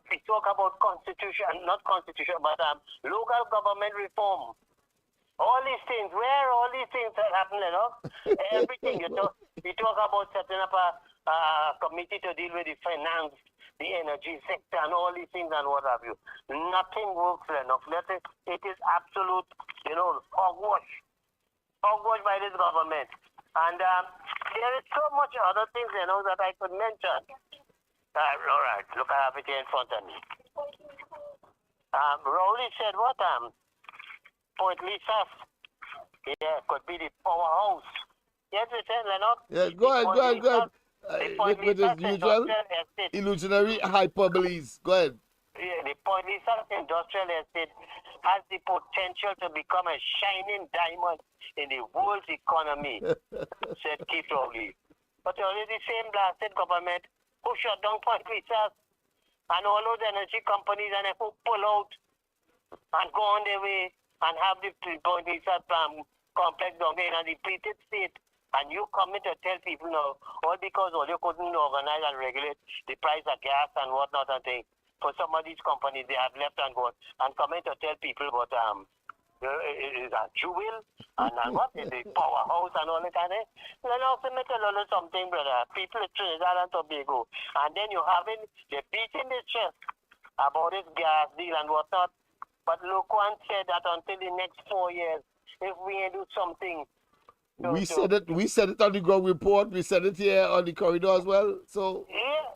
we talk about not constitution, but local government reform. All these things, where all these things that happen, everything. You talk about setting up a committee to deal with the finance, the energy sector, and all these things and what have you. Nothing works enough. It is absolute, hogwash. Hogwash by this government. And there is so much other things, that I could mention. All right, look, I have it here in front of me. Rowley said what? Point Lisa, could be the powerhouse. Yes, we said, Lennox. Yeah, go ahead. With his usual illusionary hyperboles. Go ahead. Yeah, the Point Lisa industrial estate has the potential to become a shining diamond in the world's economy, said Keith Rowley. But only the same blasted government who shut down Point Lisa and all those energy companies and who pull out and go on their way and have the Point Lisa complex down there in a depleted state. And you come in to tell people now, all because you couldn't organize and regulate the price of gas and whatnot and things. For some of these companies, they have left and gone. And come in to tell people about is a Goodwill and what is the powerhouse and all that kind of. Then also make a little something, brother. People in Trinidad and Tobago. And then they're beating the chest about this gas deal and whatnot. But Loquan said that until the next 4 years, if we ain't do something. We said it on the ground report. We said it here on the corridor as well. So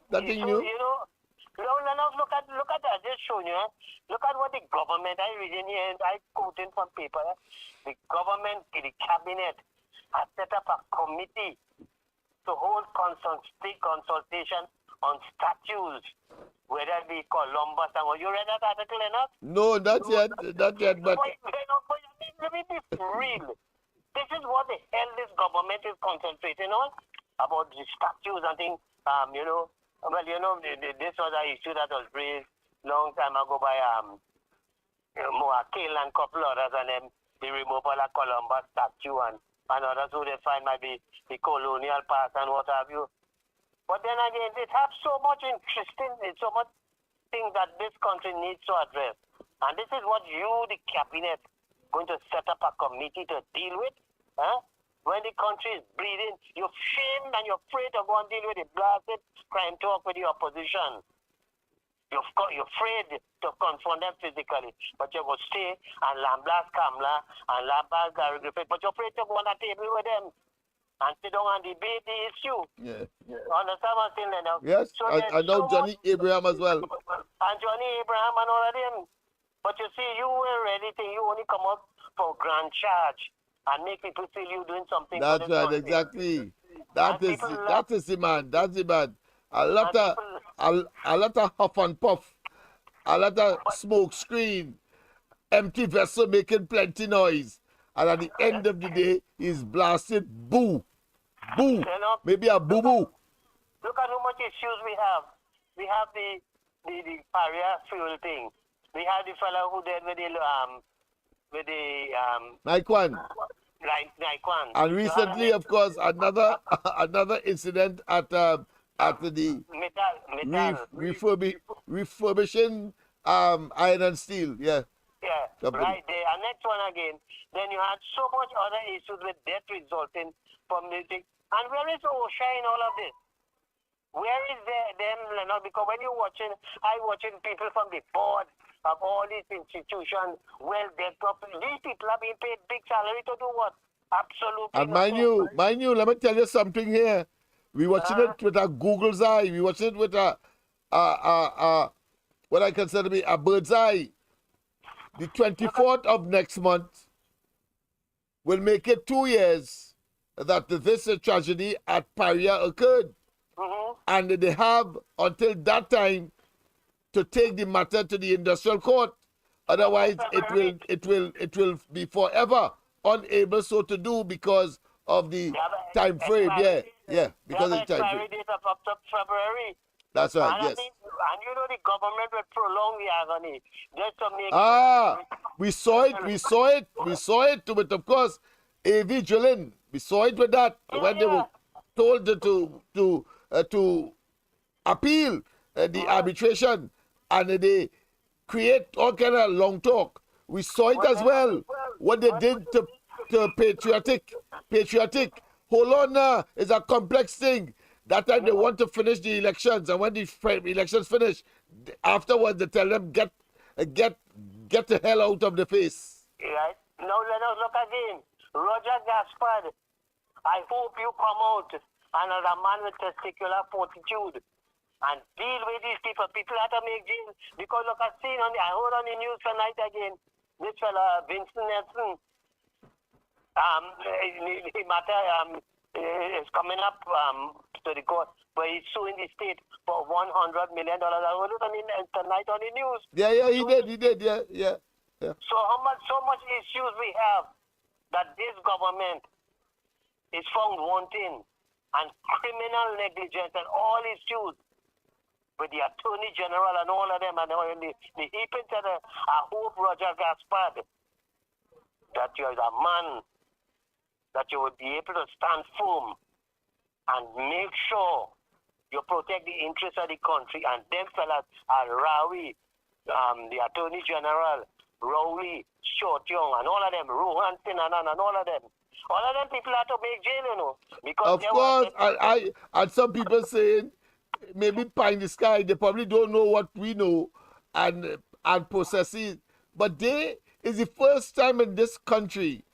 nothing new. Look at that. Just showing you. Look at what the government. I reading here. I quoting from paper. The government, the cabinet, has set up a committee to hold consultation on statutes, whether it be Columbus and what. You read that article enough? No, not yet. But let me be real. This is what the hell this government is concentrating on, about the statutes and things. This was an issue that was raised long time ago by Moakil and a couple others, and then the removal of Columbus statue and others who they find might be the colonial past and what have you. But then again, it has so much so much things that this country needs to address. And this is what you, the cabinet, going to set up a committee to deal with. When the country is bleeding, you're shamed and you're afraid to go and deal with the blasted crime talk with the opposition. You're afraid to confront them physically, but you go stay and lamblast Kamla and lamblast Gary Griffith, but you're afraid to go on a table with them. and sit down and debate the issue. Yeah. Understand what I'm saying, Lennox? Yes, So I know Johnny Abraham as well. And Johnny Abraham and all of them. But you see, you were ready to, you only come up for grand charge and make people feel you doing something. That's for this right, country. exactly. That is the man. That's the man. A lot of huff and puff, a lot of smoke screen, empty vessel making plenty noise, and at the end of the day, he's blasted boo, boo, maybe a boo boo. Look at how much issues we have. We have the barrier fuel thing. We have the fellow who did with the Naikwan. Naikwan. And recently, of course, another incident at the refurbishing iron and steel. Yeah. Yeah, right there. And next one again. Then you had so much other issues with death resulting from the thing. And where is OSHA in all of this? Where is them, Lennox? Because when you're watching, watching people from the board of all these institutions, these people are being paid big salary to do what? Absolutely. And mind you, let me tell you something here. We watching it with a Google's eye. We watching it with what I consider to be a bird's eye. The 24th of next month will make it 2 years that this tragedy at Paria occurred. And they have until that time to take the matter to the industrial court. Otherwise, it will be forever unable so to do because of the time frame. Yeah, because of the time frame. Date of February. That's right. And yes. And you know the government will prolong the agony just to make. We saw it. But of course, AV drilling. We saw it with that when they were told to appeal the arbitration, and they create all kind of long talk. We saw it as well. What they did to patriotic. Hold on now, it's a complex thing. That time they want to finish the elections, and when the elections finish, afterwards they tell them get the hell out of the face. Right. Now let us look again. Roger Gaspard, I hope you come out and as a man with testicular fortitude and deal with these people. People have to make deals because look, I heard on the news tonight again, this fella Vincent Nelson, the matter is coming up to the court, where he's suing the state for $100 million. I heard it tonight on the news. Yeah, he did. Yeah. So so much issues we have that this government is found wanting, and criminal negligence and all issues with the Attorney General and all of them, and the heaping to I hope, Roger Gaspard, that you are a man, that you would be able to stand firm and make sure you protect the interests of the country. And them fellas are Rowley, the Attorney General, Rowley, Short Young, and all of them, Rohan Sinanan, and all of them. All of them people have to make jail, you know. Because of course, and some people saying, maybe pie in the sky, they probably don't know what we know and process it. But is the first time in this country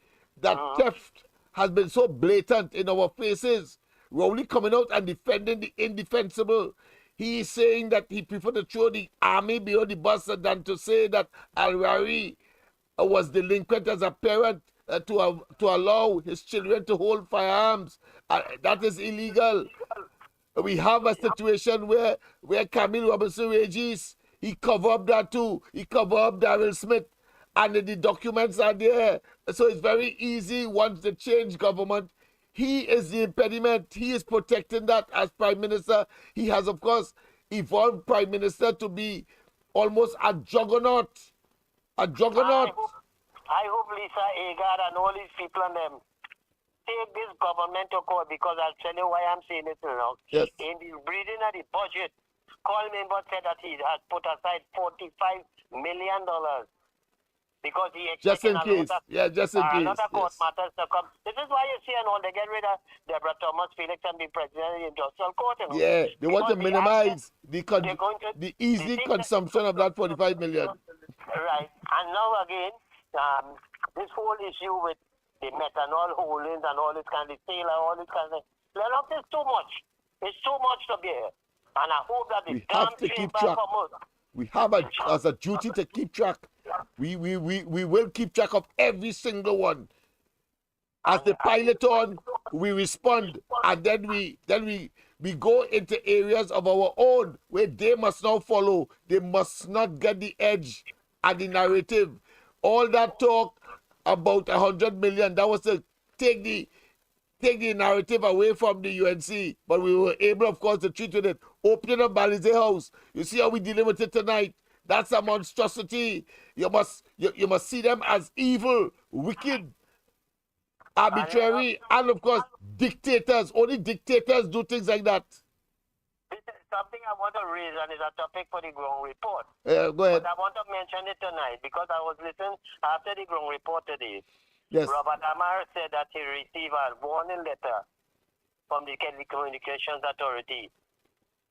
that theft has been so blatant in our faces. Rowley coming out and defending the indefensible. He is saying that he preferred to throw the army behind the bus than to say that Al-Rari was delinquent as a parent to allow his children to hold firearms. That is illegal. We have a situation where Camille Robinson Regis, he covered up that too. He covered up Daryl Smith, and the documents are there. So it's very easy once they change government. He is the impediment. He is protecting that as Prime Minister. He has, of course, evolved Prime Minister to be almost a juggernaut. A juggernaut. I hope Lisa Agard and all these people and them take this government to court, because I'll tell you why I'm saying it now. Yes. In the reading of the budget, Coleman said that he has put aside $45 million because he just in case. Just in case. Another court matters to come. This is why you see and all, they get rid of Deborah Thomas Felix and be president of the industrial court. You know? Yeah, they want to minimize the easy consumption of that $45 million. Right. And now again, this whole issue with the methanol holdings and all this kind of sale and all this kind of thing. Lennox is too much. It's too much to bear. And I hope that the We damn have to thing keep back track. from us. We have as a duty to keep track. We will keep track of every single one. As the pilot on, we respond, and then we go into areas of our own where they must now follow. They must not get the edge and the narrative. All that talk about 100 million, that was to take the narrative away from the UNC, but we were able, of course, to treat with it. Opening up Balize House, you see how we dealing with it tonight. That's a monstrosity. You must see them as evil, wicked, arbitrary, and of course, dictators. Only dictators do things like that. This is something I want to raise, and it's a topic for the ground report. Go ahead. But I want to mention it tonight because I was listening after the ground report today. Yes. Robert Amar said that he received a warning letter from the Communications Authority,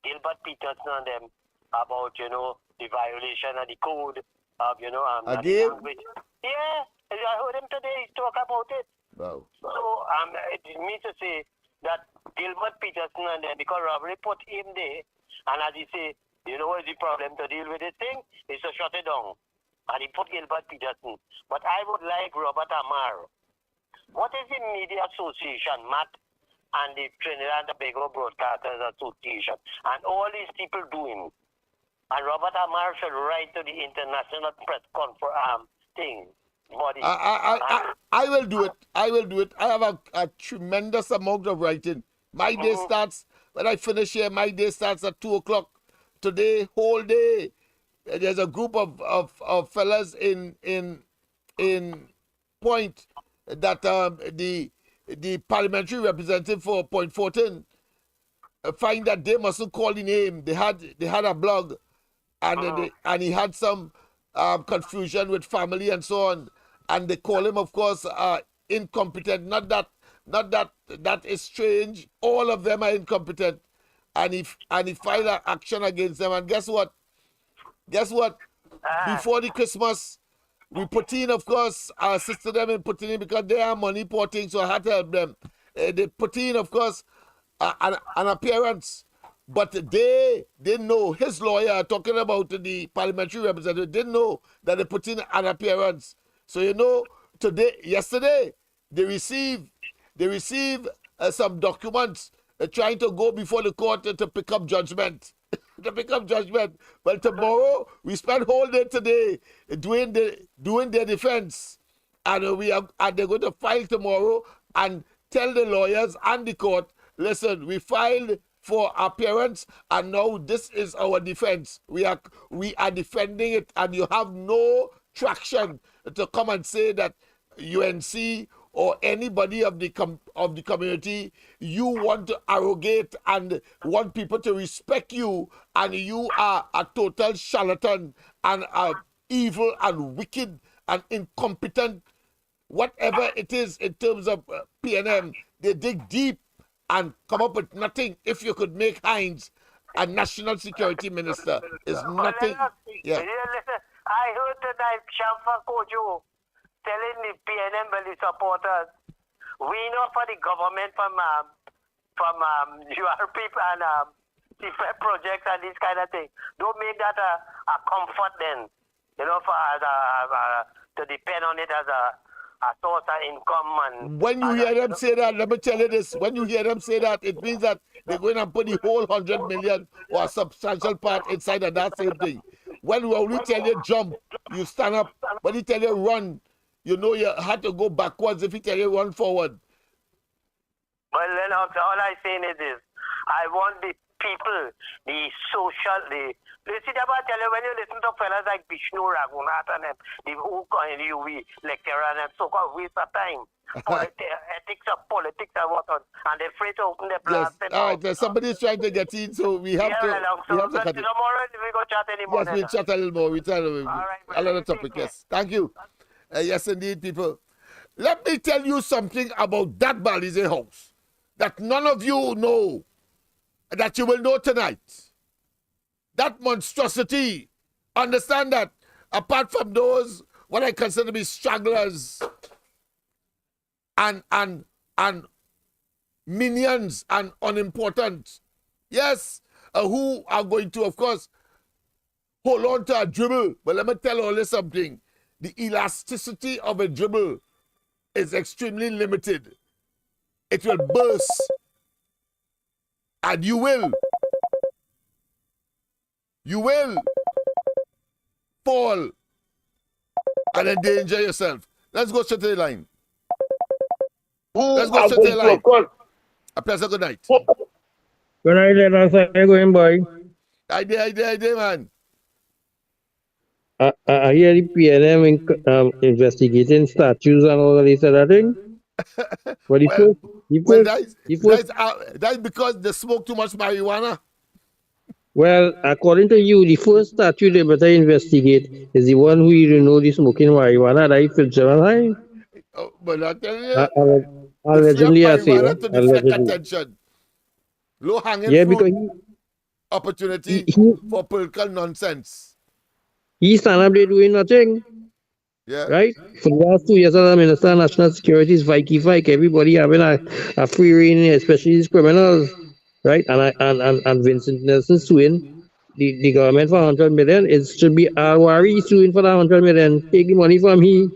Gilbert Peterson and them, about, the violation of the code of, Again? language. Yeah, I heard him today talk about it. Wow. So, it means to say that Gilbert Peterson and them, because Rowley put him there, and as he say, what is the problem to deal with this thing? Is to shut it down. And he put Gilbert Peterson. But I would like Robert Amar. What is the Media Association, Matt, and the Trinidad and Tobago Broadcasters Association, and all these people doing? And Robert Amar should write to the International Press Conference body. I will do it. I will do it. I have a tremendous amount of writing. My day starts, when I finish here, my day starts at 2 o'clock. Today, whole day. There's a group of fellas in Point that the parliamentary representative for Point 14 find that they mustn't call the name. They had a blog, and and he had some confusion with family and so on, and they call him, of course, incompetent. Not that is strange. All of them are incompetent, and he filed an action against them. And guess what? Before the Christmas, we put in, of course, I assisted them in putting in because they are money porting, so I had to help them. They put in, of course, an appearance, but they didn't know. His lawyer, talking about the parliamentary representative, didn't know that they put in an appearance. So yesterday, they received some documents trying to go before the court to pick up judgment. Well, tomorrow we spend whole day today doing their defense, and they're going to file tomorrow and tell the lawyers and the court, listen, we filed for appearance, and now this is our defense. We are defending it, and you have no traction to come and say that UNC or anybody of the community, you want to arrogate and want people to respect you, and you are a total charlatan and evil and wicked and incompetent, whatever it is in terms of PNM. They dig deep and come up with nothing. If you could make Hines a national security minister, is nothing. Yeah. Listen, I heard tonight Shamfa Kojo telling the PNM Valley supporters, we know for the government from URP and different projects and this kind of thing. Don't make that a comfort then, to depend on it as a source of income. And when you hear them say that, let me tell you this, when you hear them say that, it means that they're going to put the whole 100 million or a substantial part inside of that same thing. When Rowley tell you jump, you stand up. When he tell you run, you had to go backwards. If he tell you run forward. Well, Lennox, all I'm saying is this. I want the people, you see that I tell you, when you listen to fellas like Vishnu Raghunath and them, the who and UV lecturer and them, so-called waste of time. Ethics of politics and whatnot, and they're afraid to open their blast. Yes. All right, somebody's trying to get in, so we have to cut it. Tomorrow we go chat anymore. Yes, we'll chat a little more. We'll chat another topic, yes. Thank you. Yes, indeed, people. Let me tell you something about that Balize house that none of you know, that you will know tonight. That monstrosity. Understand that, apart from those, what I consider to be stragglers, and minions and unimportant. Yes, who are going to, of course, hold on to a dribble. But let me tell all you something. The elasticity of a dribble is extremely limited. It will burst. And you will fall and endanger yourself. Let's go straight to the line. Let's go straight to the line. A pleasant good night. Good night, Lennox. How you going, boy? I did, man. I hear the PNM investigating statues and all of this other thing. But that's because they smoke too much marijuana. Well, according to you, the first statue they better investigate is the one who you know the smoking marijuana that he fits around. Oh, but I tell you, allegedly, I say. To deflect attention. Low hanging fruit opportunity for political nonsense. He stand up there doing nothing. Yeah. Right? For the last 2 years, as a Minister of National Security is Vike, everybody having a free reign, especially these criminals. Right? And Vincent Nelson suing the government for 100 million. It should be Alwari suing for that 100 million. Take the money from he.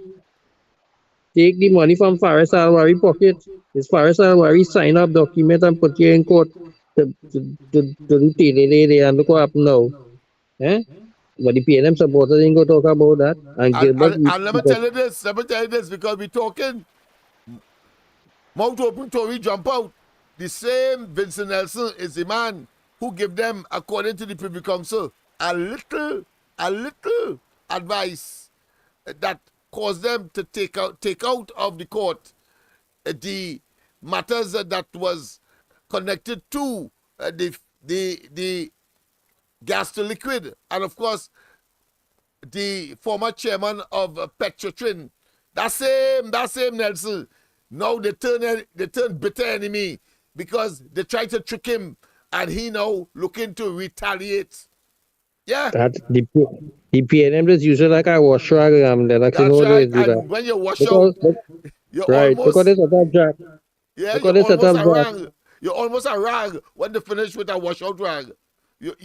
Take the money from Faris Alwari pocket. Is Faris Alwari sign up document and put you in court to do the and look what happened now. Eh? But the PNM supporters ain't going to talk about that. And let me tell you this, because we're talking mouth open Tory jump out. The same Vincent Nelson is the man who give them, according to the Privy Council, a little advice that caused them to take out of the court the matters that was connected to the gas to liquid, and of course the former chairman of Petrotrin. That same Nelson. Now they turn bitter enemy because they try to trick him, and he now looking to retaliate. Yeah. That the PNM is usually like a wash rag. That's right. And when you wash out, you're right. almost. Because it's a top jack. Yeah, you're almost a rag when they finish with a washout rag.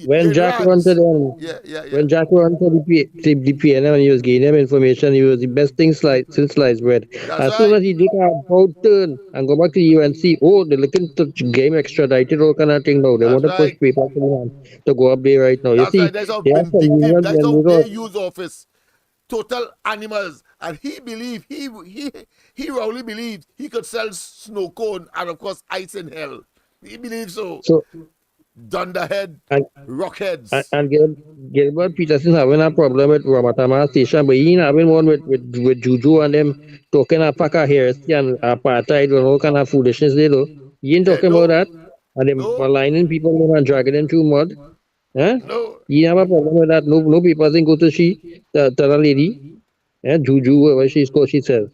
When Jack run to them, when Jack run to the PNM and he was giving them information, he was the best thing since sliced bread. As soon as he did a about turn and go back to the UNC, they're looking to game extradited, all kind of thing now. They want to push people to go up there right now. You see, that's how they use office. Total animals. And he believed, he Rowley believed he could sell snow cone and of course ice in hell. He believed so. Dunderhead, rockheads. And Gilbert Peterson having a problem with Ramatama Station, but he ain't having one with Juju and them talking a pack of heresy and apartheid and all kind of foolishness they do. He ain't talking about that. And them aligning people and dragging them through mud. Huh? No. He have a problem with that. No people think go to the lady. Juju, whatever she's called, she says.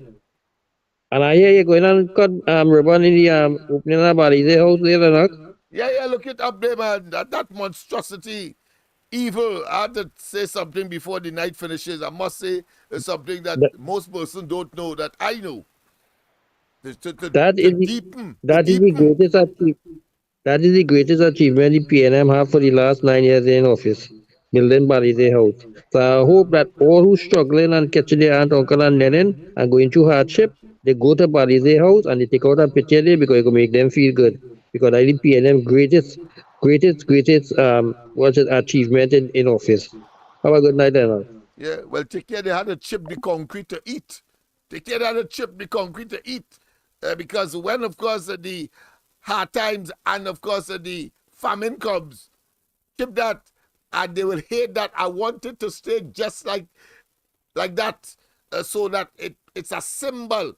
And I hear you going and cut ribbon in the opening of the house there, Lennox. Yeah, look it up there, man. That monstrosity, evil. I had to say something before the night finishes. I must say something that most persons don't know that I know. That is the greatest achievement the PNM have for the last 9 years in office, building Balize House. So I hope that all who struggling and catching their aunt, uncle, and nenning and going through hardship, they go to Balize House and they take out a picture there because it will make them feel good. Because I think PNM greatest achievement in office. Have a good night, Lennox. Yeah, well, take care. They had to chip the concrete to eat. Because when, of course, the hard times and, of course, the famine comes, chip that, and they will hate that. I want it to stay just like that, so that it's a symbol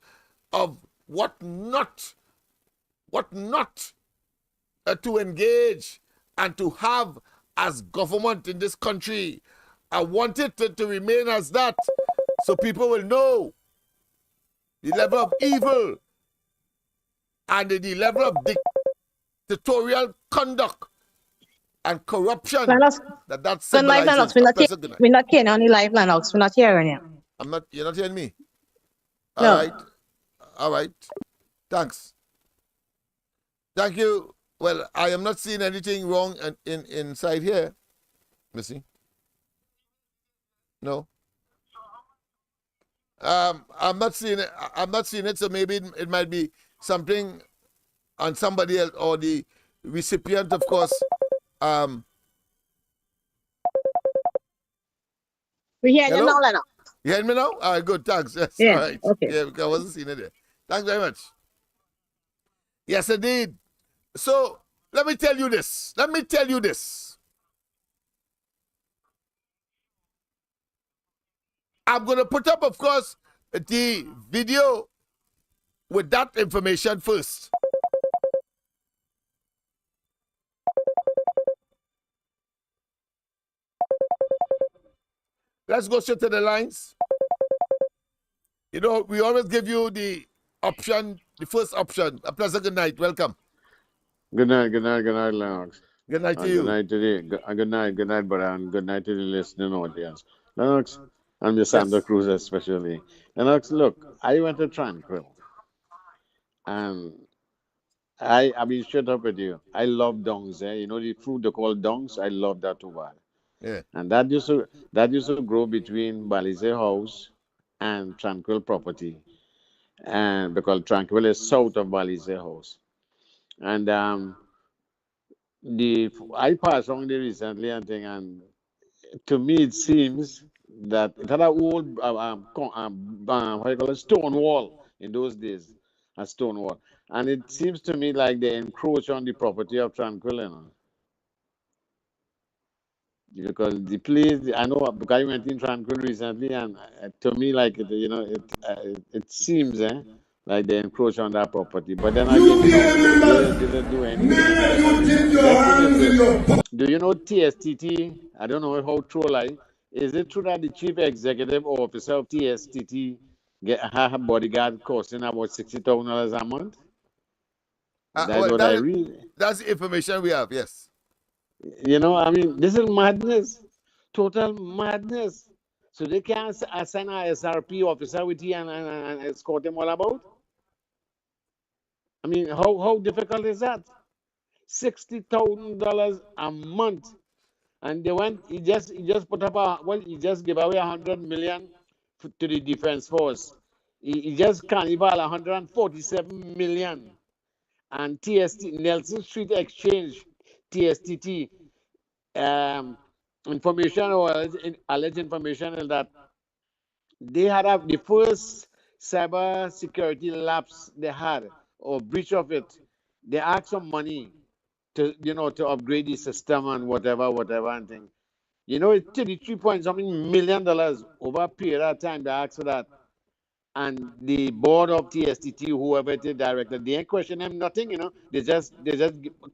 of what not to engage and to have as government in this country. I want it to remain as that, so people will know the level of evil and the level of dictatorial conduct and corruption that symbolizes. We're not hearing on the live, Lennox. We're not hearing you. You're not hearing me? No. All right. Thanks. Thank you. Well, I am not seeing anything wrong inside here. Missy? No. I'm not seeing it. I'm not seeing it. So maybe it might be something on somebody else or the recipient, of course. We hear you Hello? now, Lennox. You hear me now? All right, good. Thanks. Yes. Yeah, All right. okay. Yeah, because I wasn't seeing it there. Thanks very much. Yes, indeed. So let me tell you this. Let me tell you this. I'm going to put up, of course, the video with that information first. Let's go straight to the lines. You know, we always give you the option, the first option. A pleasant good night. Welcome. Good night, Lennox. Good night to you. Good night, brother, and good night to the listening audience. Lennox, and the Santa Cruz especially. Lennox, look, I went to Tranquil, and I'll be straight up with you. I love dongs, eh? You know the fruit they call dongs? I love that too bad. Yeah. And that used to grow between Balize House and Tranquil property. And because Tranquil is south of Balize House. And I passed on there recently and to me it seems that it had an old what do you call it, stone wall in those days, a stone wall. And it seems to me like they encroach on the property of Tranquil, you know. Because the place, I know, because I went in Tranquil recently, and to me, like it seems like they encroach on that property. But then again, they didn't do anything. Do you know TSTT? I don't know how true is it true that the chief executive officer of TSTT get a bodyguard costing about $60,000 a month? That's the information we have. Yes. You know, I mean, this is madness, total madness. So they can't assign a SRP officer with you and escort them all about? I mean, how difficult is that? $60,000 a month. And he just put up he just gave away 100 million to the defense force. He just carnival 147 million. And Nelson Street Exchange, TSTT, information or alleged information is that they had the first cyber security lapse they had or breach of it. They asked some money to upgrade the system and whatever and thing. You know, it's $33 million over a period of time they asked for that. And the board of TSTT, whoever it is directed, they ain't question them nothing, you know. They just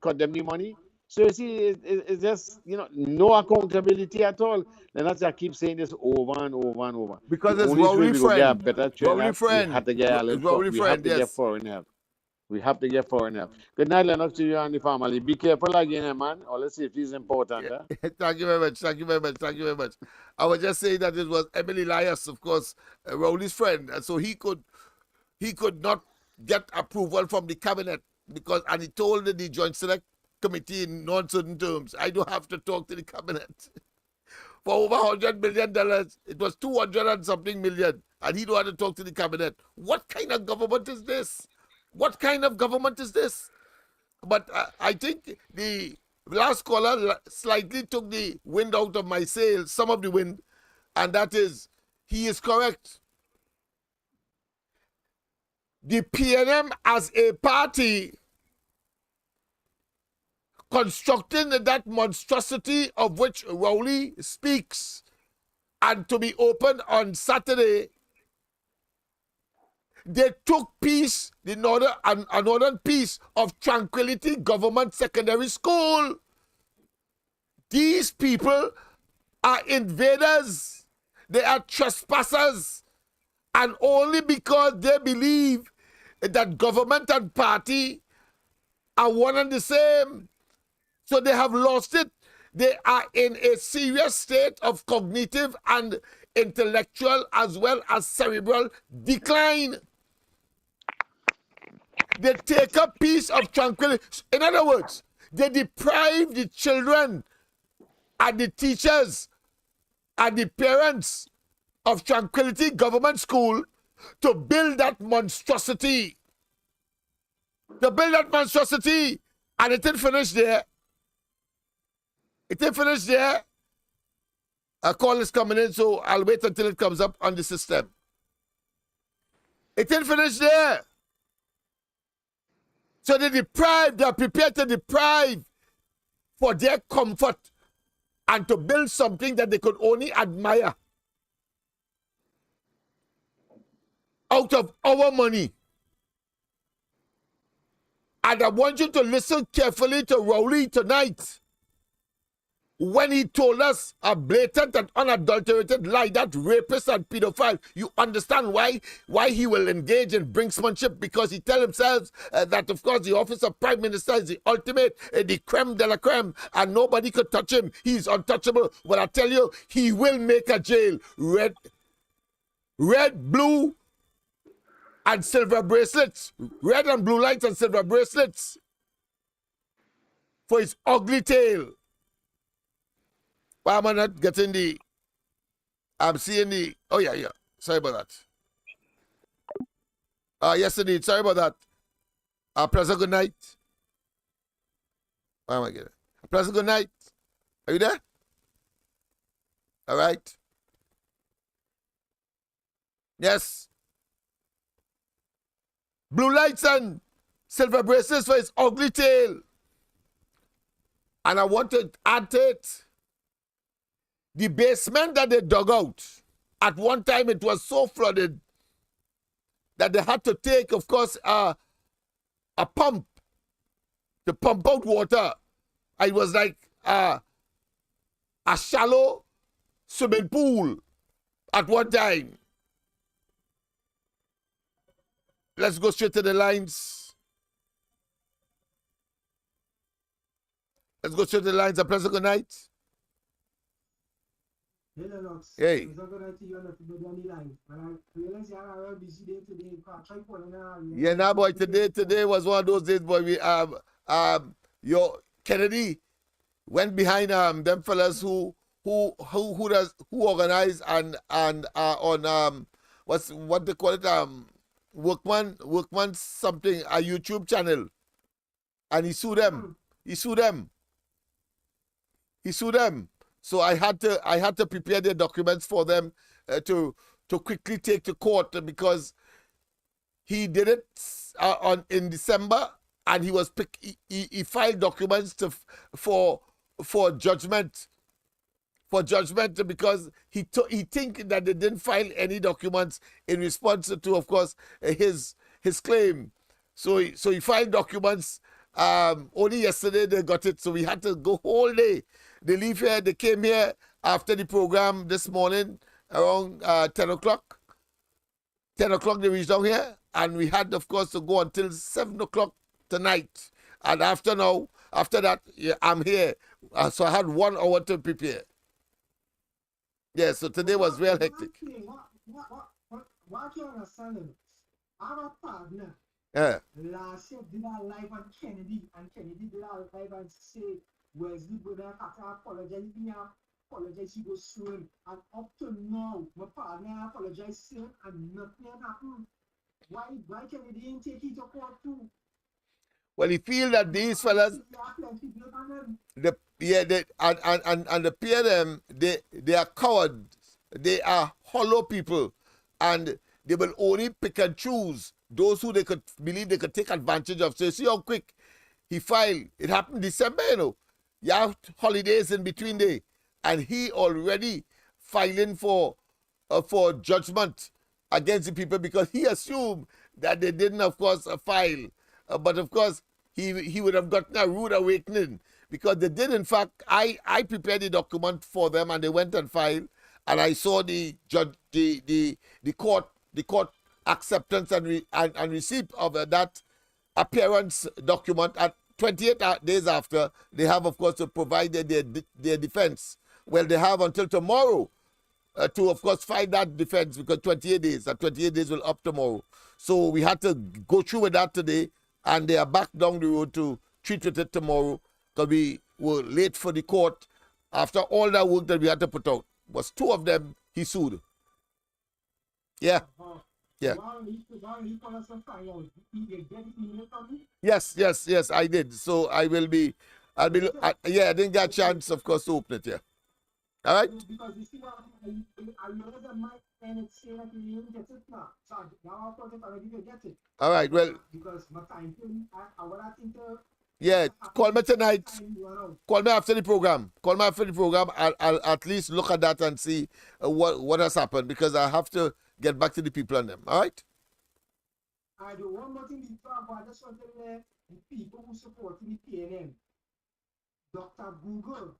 cut them the money. So you see, it's just, no accountability at all. And that's I keep saying this over and over and over. Because the it's only way we get a friend. better trainer, we have to get foreign help. We have to get foreign help. Good night, Lennox, to you and the family. Be careful again, man. All the safety is important. Yeah. Thank you very much. Thank you very much. Thank you very much. I was just saying that it was Emily Elias, of course, Rowley's friend, and so he could not get approval from the cabinet and he told the Joint Select Committee in non-certain terms, I don't have to talk to the cabinet. For over $100 million, it was 200 and something million, and he don't have to talk to the cabinet. What kind of government is this? What kind of government is this? But I think the last caller slightly took the wind out of my sails, some of the wind, and that is, he is correct. The PNM as a party constructing that monstrosity of which Rowley speaks, and to be opened on Saturday, they took peace, the northern piece of Tranquility Government Secondary School. These people are invaders. They are trespassers. And only because they believe that government and party are one and the same. So they have lost it. They are in a serious state of cognitive and intellectual as well as cerebral decline. They take a piece of tranquility. In other words, they deprive the children and the teachers and the parents of Tranquility Government School to build that monstrosity. To build that monstrosity. And it didn't finish there. It didn't finish there. A call is coming in, so I'll wait until it comes up on the system. It didn't finish there. So they are prepared to deprive for their comfort and to build something that they could only admire out of our money. And I want you to listen carefully to Rowley tonight when he told us a blatant and unadulterated lie, that rapist and pedophile. You understand why he will engage in brinksmanship, because he tells himself that, of course, the office of Prime Minister is the ultimate, the creme de la creme, and nobody could touch him. He's untouchable. But I tell you, he will make a jail. Red, blue, and silver bracelets. Red and blue lights and silver bracelets for his ugly tail. Why am I not getting the... I'm seeing the... Oh, yeah. Sorry about that. Yes, indeed. Sorry about that. Pleasant good night. Why am I getting it? Pleasant good night. Are you there? All right. Yes. Blue lights and silver bracelets for his ugly tail. And I want to add to it, the basement that they dug out, at one time it was so flooded that they had to take, of course, a pump to pump out water. It was like a shallow swimming pool at one time. Let's go straight to the lines. Let's go straight to the lines. A pleasant good night. Hey, Lennox. Hey. Yeah, now, boy, today was one of those days, boy. We your Kennedy went behind them fellas who organize and on what they call it, workman something, a YouTube channel, and he sued them. So I had to prepare their documents for them to quickly take to court, because he did it in December, and he filed documents for judgment because he think that they didn't file any documents in response to, of course, his claim. So he filed documents. Only yesterday they got it, so we had to go whole day. They leave here. They came here after the program this morning around 10 o'clock. 10 o'clock they reached down here, and we had, of course, to go until 7 o'clock tonight. And after that, yeah, I'm here. So I had 1 hour to prepare. Yeah, so today was real hectic. What you understand is, our partner last year did a live on Kennedy, and Kennedy did a live and say, Wesley Brother apologize, he was suing, and up to now, my partner apologized and nothing happened. Why Kennedy didn't take it to court too? Well, he feel that these fellas, the pair them, they are cowards. They are hollow people, and they will only pick and choose those who they could believe they could take advantage of. So you see how quick he filed. It happened December, you know. You have holidays in between there, and he already filing for judgment against the people, because he assumed that they didn't, of course, file. But of course, he would have gotten a rude awakening, because they did. In fact, I prepared the document for them, and they went and filed, and I saw the court acceptance and receipt of that appearance document at 28 days after. They have, of course, to provide their defense. Well, they have until tomorrow to, of course, file that defense, because 28 days will up tomorrow. So we had to go through with that today, and they are back down the road to treat with it tomorrow because we were late for the court after all that work that we had to put out. Was 2 of them he sued. Yeah. Yeah. Yes, I did. So I didn't get a chance, of course, to open it, yeah. All right? Because you see what I read the mic and it's saying that you didn't get it now. So now I thought already you get it. All right, well. Because my time I would have think yeah, call me tonight. Call me after the program. I'll at least look at that and see what has happened because I have to get back to the people on them. All right? I do one more thing before I just want to let the people who support the PNM, Dr. Google,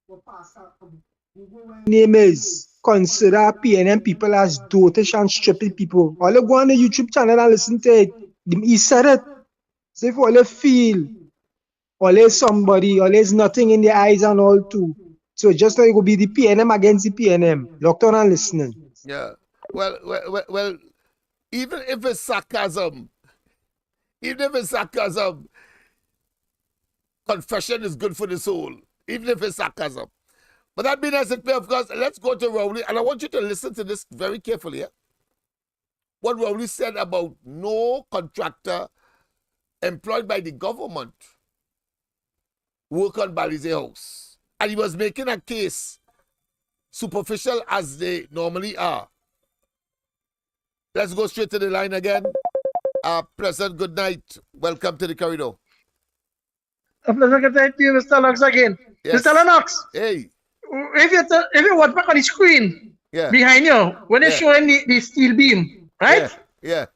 or Pastor Google. Name is consider PNM people as dotish and stupid people. All you go on the YouTube channel and listen to it. He said it. So if all you feel, all is somebody, all is nothing in the eyes and all too. So just like it will be the PNM against the PNM. Locked on and listening. Yeah. Well, even if it's sarcasm, confession is good for the soul, even if it's sarcasm. But that being as it may, of course, let's go to Rowley, and I want you to listen to this very carefully. Yeah? What Rowley said about no contractor employed by the government work on Balize House. And he was making a case, superficial as they normally are. Let's go straight to the line again. President, good night. Welcome to the corridor. A pleasure good night to you, Mr. Lennox again. Yes. Mr. Lennox. Hey. If you watch back on the screen behind you, when they're showing the steel beam, right? Yeah.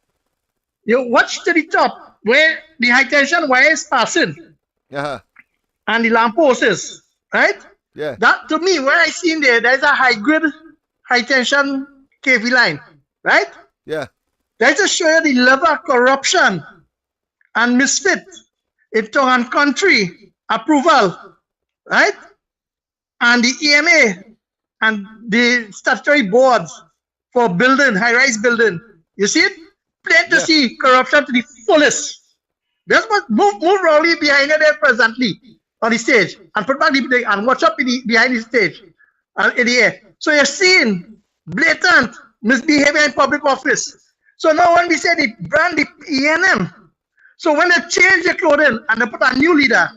You watch to the top where the high tension wire is passing. And the lamp post is, right? Yeah. That to me, where I seen there's a high tension KV line, right? Yeah. That's to show you the level of corruption and misfit in tongue and country approval, right? And the EMA and the statutory boards for building, high-rise building. You see it? Plain to see corruption to the fullest. That's what move Rowley behind there presently on the stage and put back and watch up behind the stage in the air. So you're seeing blatant misbehavior in public office. So now when we say they brand the ENM, so when they change the clothing and they put a new leader,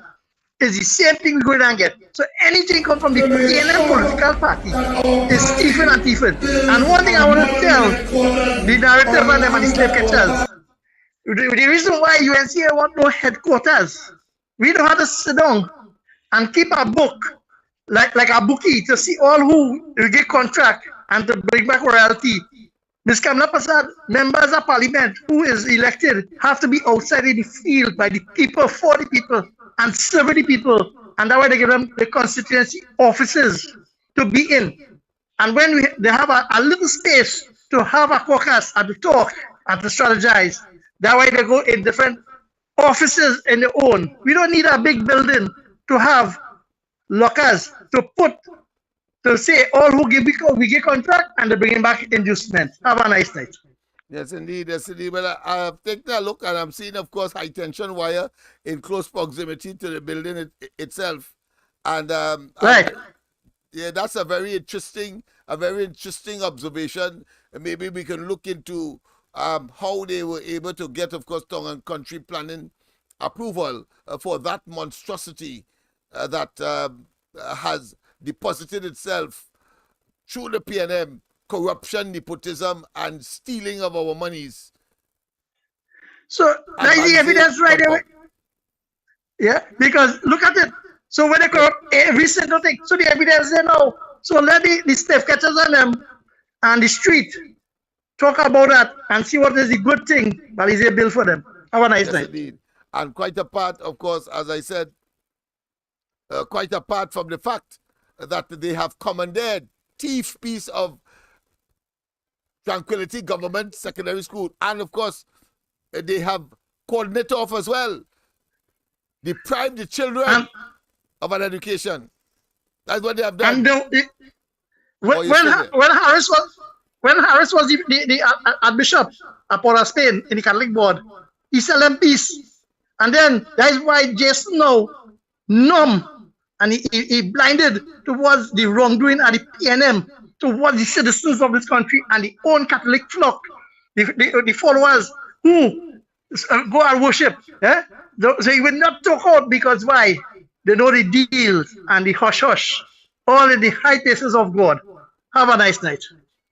it's the same thing we go and get. So anything come from the ENM political party is thieving and thieving. And one thing I want to tell the narrative and them and the slave catchers, the reason why UNCA want no headquarters, we don't have to sit down and keep a book like a bookie to see all who get contract and to bring back royalty. Ms. Kamla Prasad, members of parliament who is elected have to be outside in the field by the people, for the people, and serving the people. And that's why they give them the constituency offices to be in. And when they have a little space to have a caucus and to talk and to strategize, that's why they go in different offices in their own. We don't need a big building to have lockers to say all who we get contract and they bring back inducement. Have a nice night. Yes, indeed. Well, I've taken a look and I'm seeing, of course, high tension wire in close proximity to the building itself. And that's a very interesting observation. Maybe we can look into how they were able to get, of course, tongue and country planning approval for that monstrosity that has deposited itself through the PNM, corruption, nepotism, and stealing of our monies. So there is the evidence right away. Yeah, because look at it. So when they corrupt every single thing, so the evidence there now. So let the staff catchers on them and the street talk about that and see what is the good thing that is a bill for them. Have a nice night. Indeed. And quite apart, of course, as I said, quite apart from the fact that they have commandeered thief piece of Tranquility Government Secondary School, and of course they have cordoned it off as well. Deprived the children of an education. That's what they have done. And when Harris was the Archbishop of Port of Spain in the Catholic board, He sell them peace. And then that is why Jason now numb and he blinded towards the wrongdoing at the PNM, towards the citizens of this country and the own Catholic flock, the followers who go and worship. Eh? So he will not talk out because why? They know the deals and the hush hush, all in the high places of God. Have a nice night.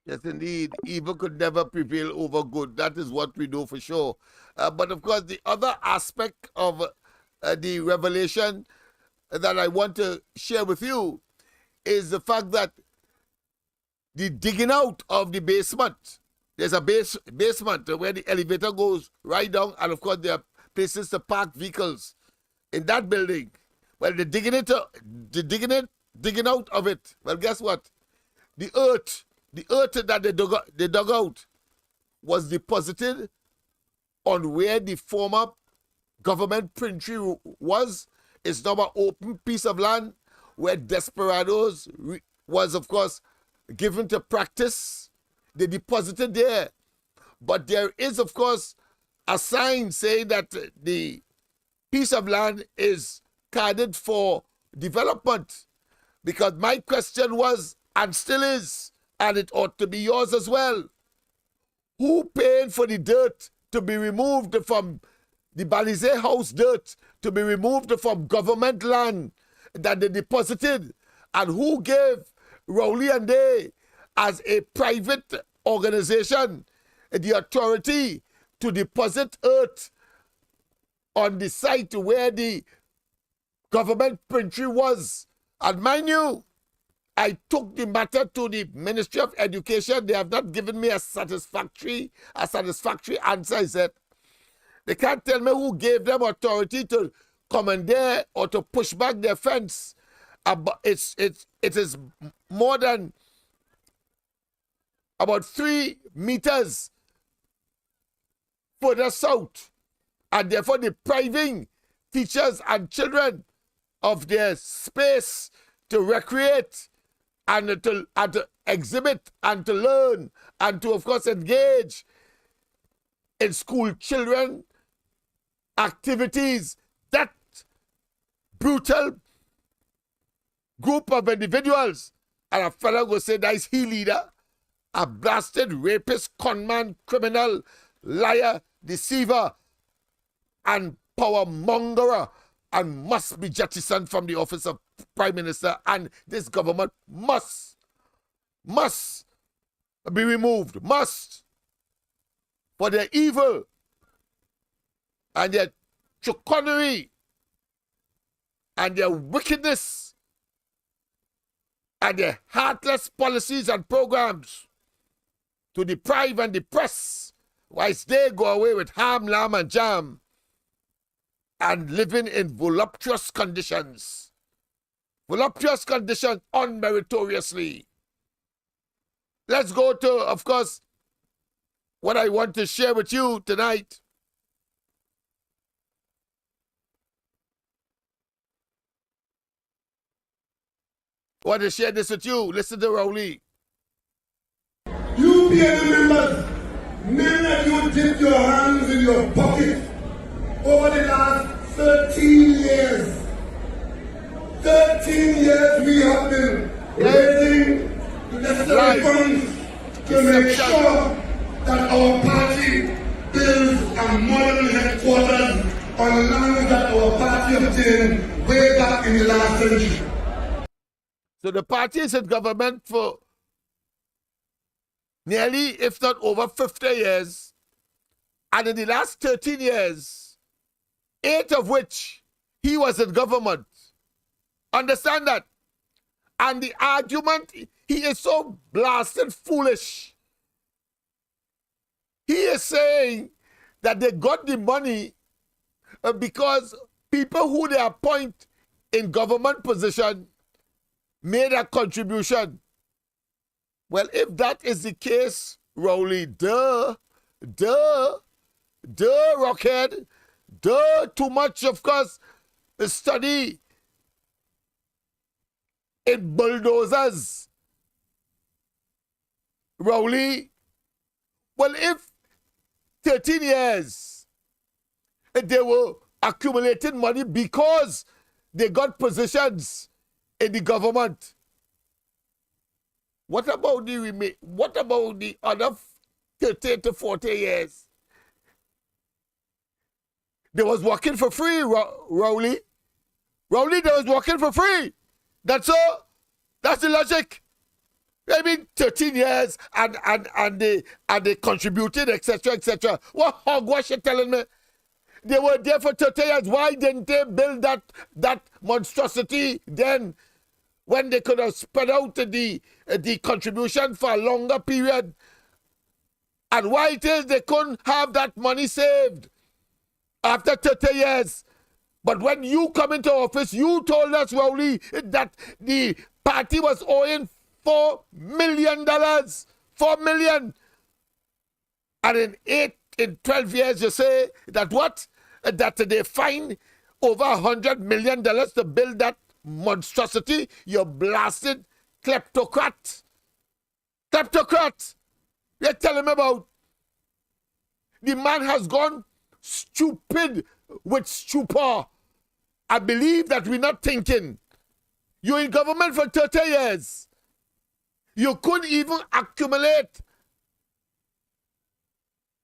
Yes, indeed. Evil could never prevail over good. That is what we know for sure. But of course, the other aspect of the revelation that I want to share with you is the fact that the digging out of the basement, there's a basement where the elevator goes right down, and of course there are places to park vehicles in that building. Well, the digging out of it, well, guess what? The earth that they dug out was deposited on where the former government printery was. It's now an open piece of land where desperados was, of course, given to practice. They deposited there. But there is, of course, a sign saying that the piece of land is carded for development. Because my question was, and still is, and it ought to be yours as well, who paid for the dirt to be removed from the Balizé house, dirt to be removed from government land that they deposited, and who gave Rowley and they, as a private organization, the authority to deposit earth on the site where the government printery was. And mind you, I took the matter to the Ministry of Education. They have not given me a satisfactory answer. I said, they can't tell me who gave them authority to commandeer or to push back their fence. It is more than about 3 meters further south, and therefore depriving teachers and children of their space to recreate and to exhibit and to learn and to, of course, engage in school children activities. That brutal group of individuals, and a fellow will say that is he leader, a blasted rapist, conman, criminal, liar, deceiver, and power mongerer, and must be jettisoned from the office of Prime Minister, and this government must be removed, for their evil and their chicanery and their wickedness and their heartless policies and programs to deprive and depress, whilst they go away with ham, lamb, and jam and living in voluptuous conditions unmeritoriously. Let's go to, of course, what I want to share with you tonight. I want to share this with you. Listen to Rowley. You PNM members, many of you dipped your hands in your pocket over the last 13 years. 13 years we have been raising the necessary funds to make sure that our party builds a modern headquarters on land that our party obtained way back in the last century. So the party is in government for nearly, if not over 50 years, and in the last 13 years, 8 of which he was in government. Understand that? And the argument, he is so blasted foolish. He is saying that they got the money because people who they appoint in government position made a contribution. Well, if that is the case, Rowley, Rockhead, too much, of course, study in bulldozers. Rowley, well, if 13 years They were accumulating money because they got positions in the government. What about the other 30 to 40 years? They was working for free, Rowley. Rowley, they was working for free. That's all. That's the logic. I mean, 13 years and they contributed, etc., etc. What hogwash you telling me? They were there for 30 years. Why didn't they build that monstrosity then, when they could have spread out the contribution for a longer period? And why it is they couldn't have that money saved after 30 years? But when you come into office, you told us, Rowley, that the party was owing $4 million. $4 million. And in 12 years, you say that what? That they find over $100 million to build that monstrosity. You blasted kleptocrat. Kleptocrat. You're telling me about. The man has gone stupid with stupor. I believe that we're not thinking. You're in government for 30 years. You couldn't even accumulate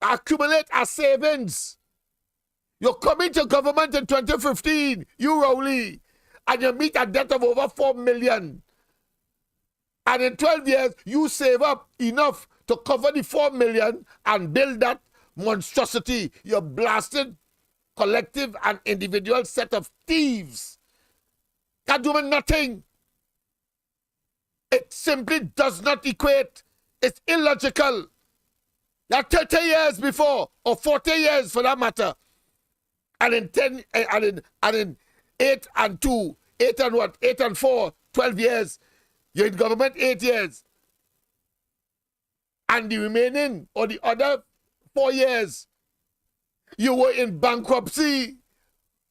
a savings. You come into government in 2015, you Rowley, and you meet a debt of over $4 million. And in 12 years, you save up enough to cover the $4 million and build that monstrosity. You blasted collective and individual set of thieves. Can't do nothing. It simply does not equate. It's illogical. That 30 years before, or 40 years for that matter, and in 8 and 2, 8 and what, 8 and 4, 12 years, you're in government 8 years. And the remaining, or the other 4 years, you were in bankruptcy.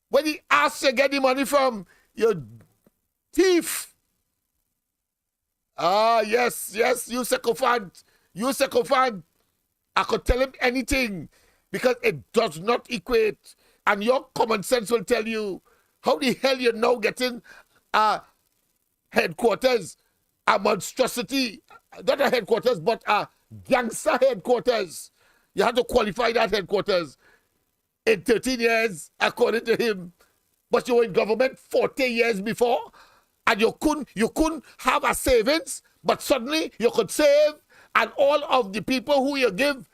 When he asked to get the money from, your thief. Ah, yes, you sycophant. You sycophant. I could tell him anything because it does not equate. And your common sense will tell you how the hell you're now getting a headquarters, a monstrosity, not a headquarters, but a gangster headquarters. You have to qualify that headquarters in 13 years, according to him. But you were in government 40 years before, and you couldn't have a savings, but suddenly you could save, and all of the people who you give,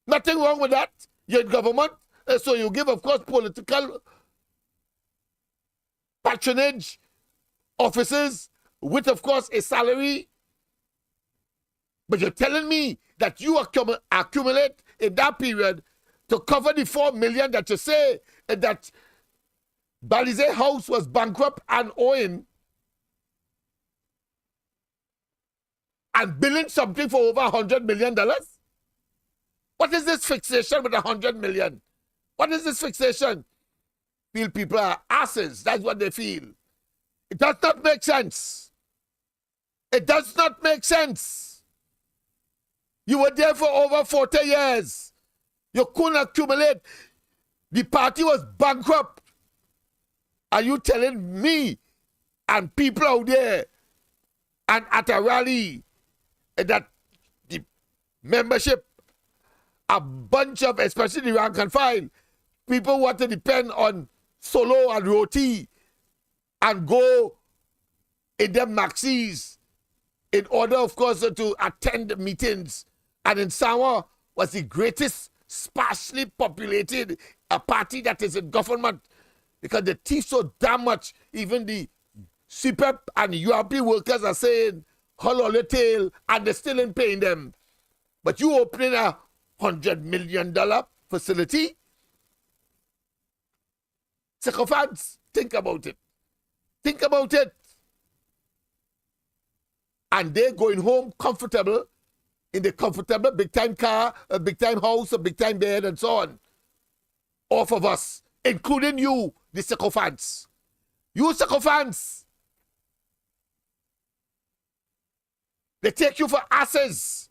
nothing wrong with that. You're in government, so you give, of course, political patronage offices with, of course, a salary. But you're telling me that you accumulate in that period to cover the $4 million that you say that Balize House was bankrupt and owing, and billing something for over $100 million? What is this fixation with $100 million? What is this fixation? Feel people are asses. That's what they feel. It does not make sense. It does not make sense. You were there for over 40 years. You couldn't accumulate. The party was bankrupt. Are you telling me and people out there and at a rally that the membership, a bunch of, especially the rank and file, people want to depend on solo and roti and go in them maxis in order, of course, to attend meetings. And in Samoa was the greatest sparsely populated party that is in government, because they teach so damn much. Even the CPEP and URP workers are saying, hold on the tail, and they're still in paying them. But you opening a $100 million facility? Sycophants, think about it. Think about it. And they're going home comfortable, in the comfortable big-time car, a big-time house, a big-time bed, and so on. Off of us, including you, the sycophants. You sycophants. They take you for asses.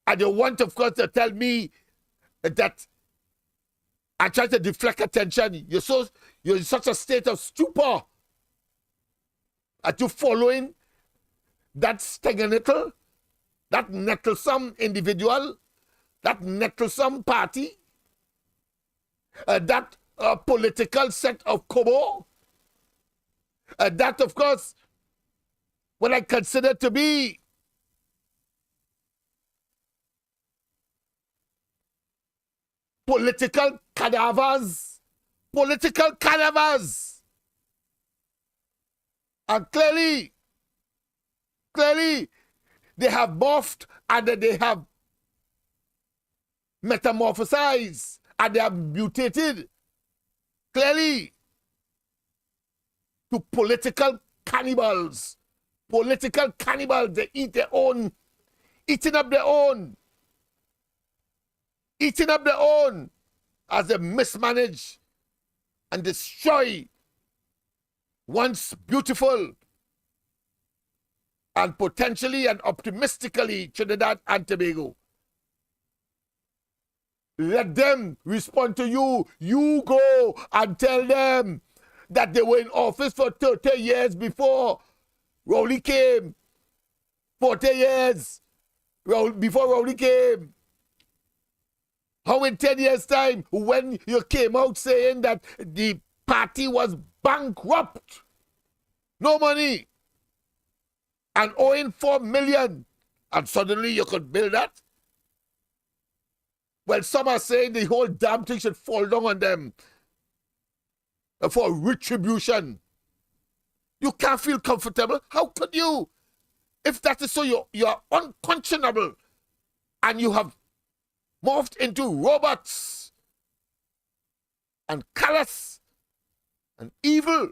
And you want, of course, to tell me that I try to deflect attention. You're in such a state of stupor. Are you following that stegenital, that nettlesome individual, that nettlesome party, that political set of cabal? That, of course, what I consider to be political cadavers. Political cadavers. And clearly, they have morphed and they have metamorphosized and they have mutated clearly to political cannibals. Political cannibals, they eat their own, eating up their own as they mismanage and destroy once beautiful and potentially and optimistically Trinidad and Tobago. Let them respond to you. You go and tell them that they were in office for 30 years before Rowley came. 40 years before Rowley came. How in 10 years' time, when you came out saying that the party was bankrupt, no money, and owing 4 million, and suddenly you could build that? Well, some are saying the whole damn thing should fall down on them for retribution. You can't feel comfortable. How could you? If that is so, you're unconscionable and you have morphed into robots and callous and evil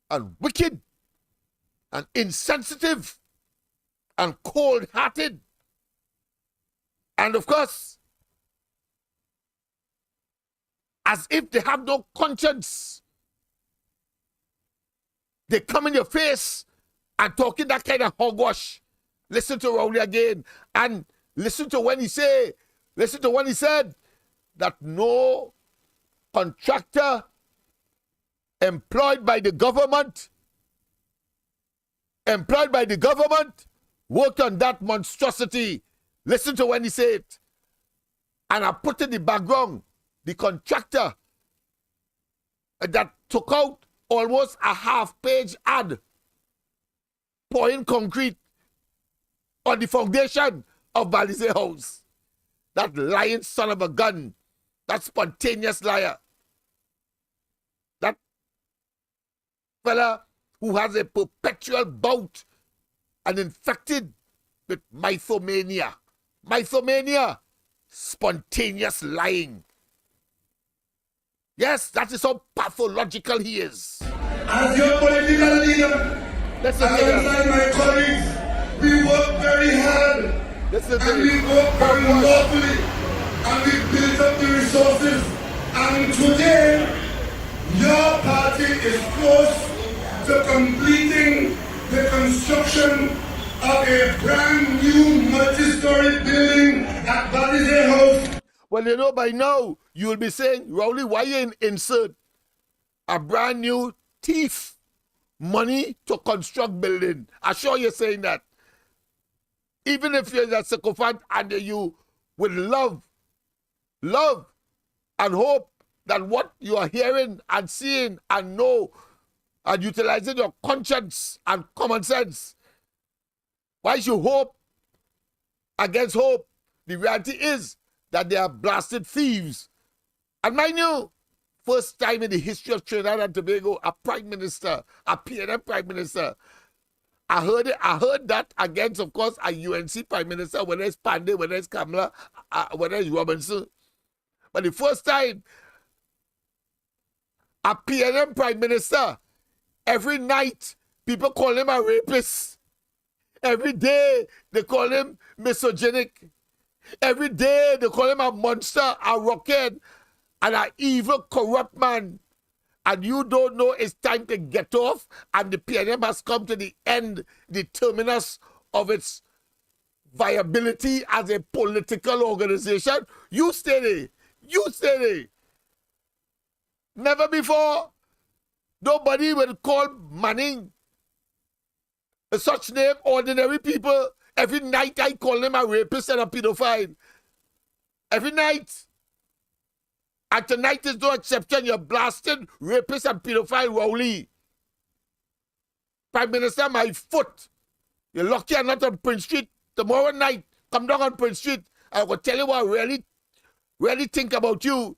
and wicked and insensitive and cold-hearted. And of course, as if they have no conscience, they come in your face and talking that kind of hogwash. Listen to Rowley again and listen to when he said that no contractor employed by the government worked on that monstrosity. Listen to when he said it. And I put in the background the contractor that took out almost a half-page ad pouring concrete on the foundation of Balize House. That lying son of a gun, that spontaneous liar, that fella who has a perpetual bout and infected with mythomania. Mythomania, spontaneous lying. Yes, that is how pathological he is. As your political leader, alongside my colleagues, we work very hard and we work very lawfully and we built up the resources. And today, your party is close to completing the construction of a brand new multi-story building at Balize House. Well, you know, by now, you'll be saying, Rowley, why you insert a brand new thief money to construct building? I'm sure you're saying that. Even if you're a sycophant and you would love and hope that what you are hearing and seeing and know and utilizing your conscience and common sense, why should hope against hope? The reality is that they are blasted thieves. And mind you, first time in the history of Trinidad and Tobago, a prime minister, a PNM prime minister, I heard that against, of course, a UNC prime minister, whether it's Pandey, whether it's Kamala, whether it's Robinson. But the first time, a PNM prime minister, every night, people call him a rapist. Every day, they call him misogynic. Every day, they call him a monster, a rockhead, and an evil, corrupt man. And you don't know it's time to get off, and the PNM has come to the end, the terminus of its viability as a political organization. You stay there. You stay there. Never before, nobody will call Manning such name, ordinary people. Every night I call them a rapist and a pedophile. Every night. And tonight is no exception. You're blasted rapist and pedophile Rowley. Prime Minister, my foot. You're lucky I'm not on Prince Street. Tomorrow night, come down on Prince Street. I will tell you what I really think about you.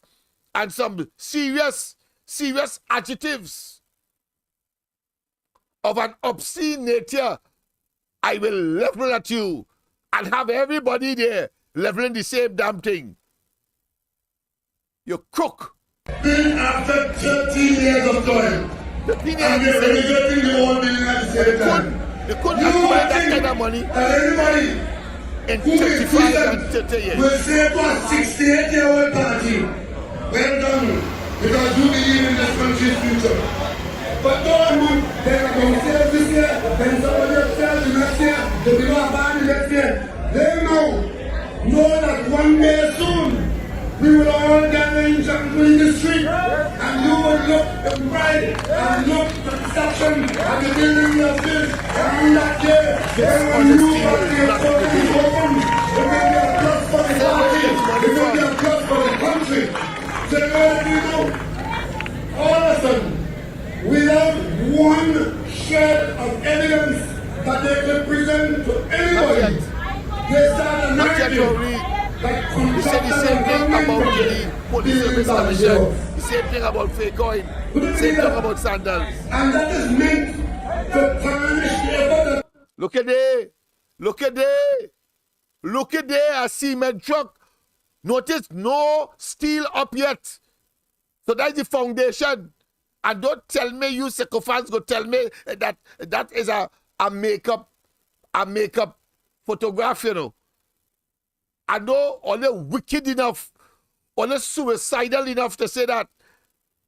And some serious adjectives of an obscene nature, I will level at you and have everybody there leveling the same damn thing. You crook. Been after 13 years of toil. 13 and years. they're relegating the whole building at the same time. They couldn't afford that kind of money. That anybody in who 35 and 30 years will say to a 68-year-old party, well done, because you believe in this country's future. But don't they're going to sell this year, then somebody else sell the next year, they'll be not bad the next year. They know that one day soon, we will all gather in the street, and you will look at pride and look at deception and the building of this, and that day, then when you got the authority open, it will be a plus for the party, it will be a plus for the country. So all of a sudden, without one shred of evidence that they could present to anybody, they start a narrative. He said the same thing about the police service commission, the same thing about fake oil, the same thing about sandals. And that is meant to tarnish the effort. Look at there. Look at there. Look at there, a cement truck. Notice no steel up yet. So that's the foundation. And don't tell me, you sycophants, go tell me that is a makeup photograph, you know. I know only wicked enough, only suicidal enough to say that.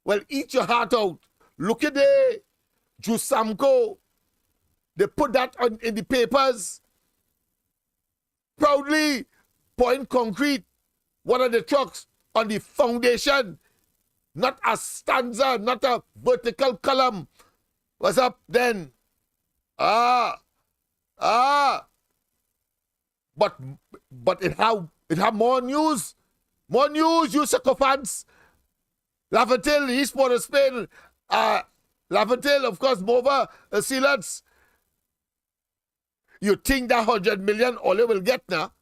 Well, eat your heart out. Look at the Jusamco. They put that in the papers. Proudly pouring concrete, one of the trucks on the foundation. Not a stanza, not a vertical column. What's up then? But it have more news. More news, you sycophants. Lavatil, Eastport of Spain. Lavatil, of course, Mova, Sealants. You think that 100 million all you will get now?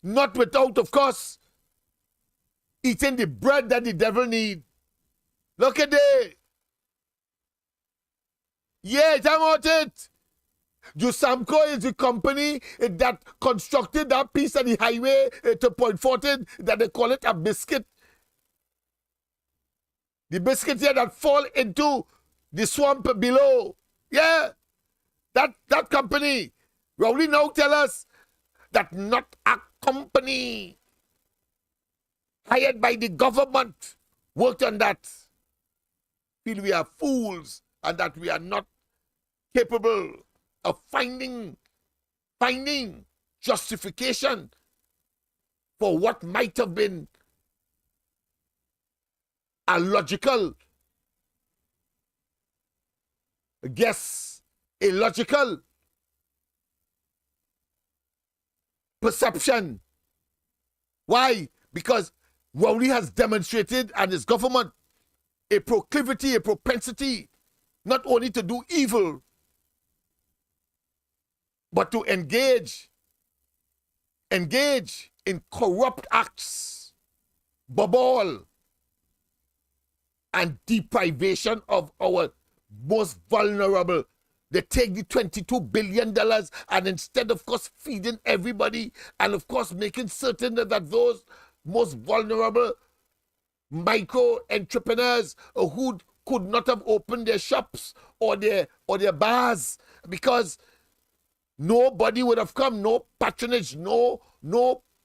Not without, of course, eating the bread that the devil need. Look at it. Yeah, I want it. Jusamco is the company that constructed that piece of the highway to Point Fortin that they call it a biscuit. The biscuit here that fall into the swamp below. Yeah, that company. Rowley now tell us that not a company hired by the government worked on that. Feel we are fools and that we are not capable of finding justification for what might have been a logical guess, a logical perception. Why? Because Rowley has demonstrated, and his government, a proclivity, a propensity, not only to do evil, but to engage in corrupt acts, babble, and deprivation of our most vulnerable. They take the $22 billion and instead, of course, feeding everybody and, of course, making certain that those most vulnerable micro entrepreneurs who could not have opened their shops or their bars because nobody would have come, no patronage, no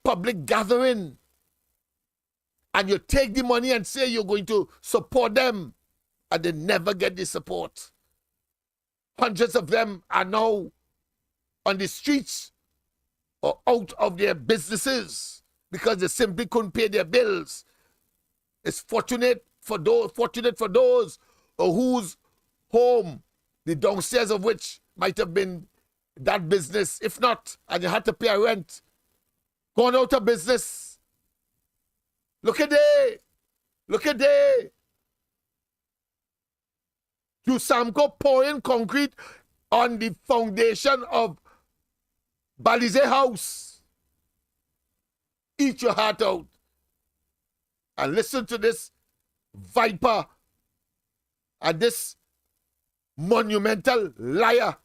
public gathering. And you take the money and say you're going to support them, and they never get the support. Hundreds of them are now on the streets or out of their businesses because they simply couldn't pay their bills. It's fortunate for those whose home, the downstairs of which might have been that business. If not, and you had to pay a rent, gone out of business. Look at there. Look at there. Samco pouring concrete on the foundation of Balize House. Eat your heart out. And listen to this viper and this monumental liar.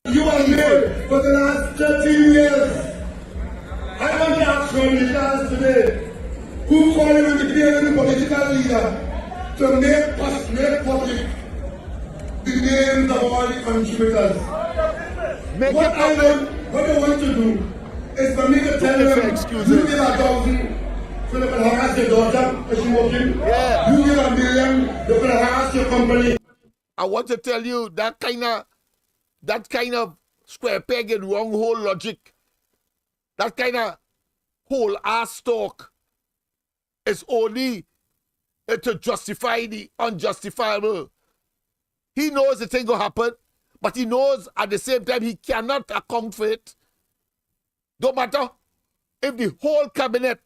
You are here for the last 13 years. I want to ask from the class today, who called him to be a political leader to make public the names of all the contributors. What I want to do is for me to tell them, you give 1,000 so they can harass your daughter as she working. Yeah. You give $1 million, they can harass your company. I want to tell you that kind of square peg and wrong hole logic, that kind of whole ass talk is only to justify the unjustifiable. He knows the thing will happen, but he knows at the same time he cannot account for it. Don't matter if the whole cabinet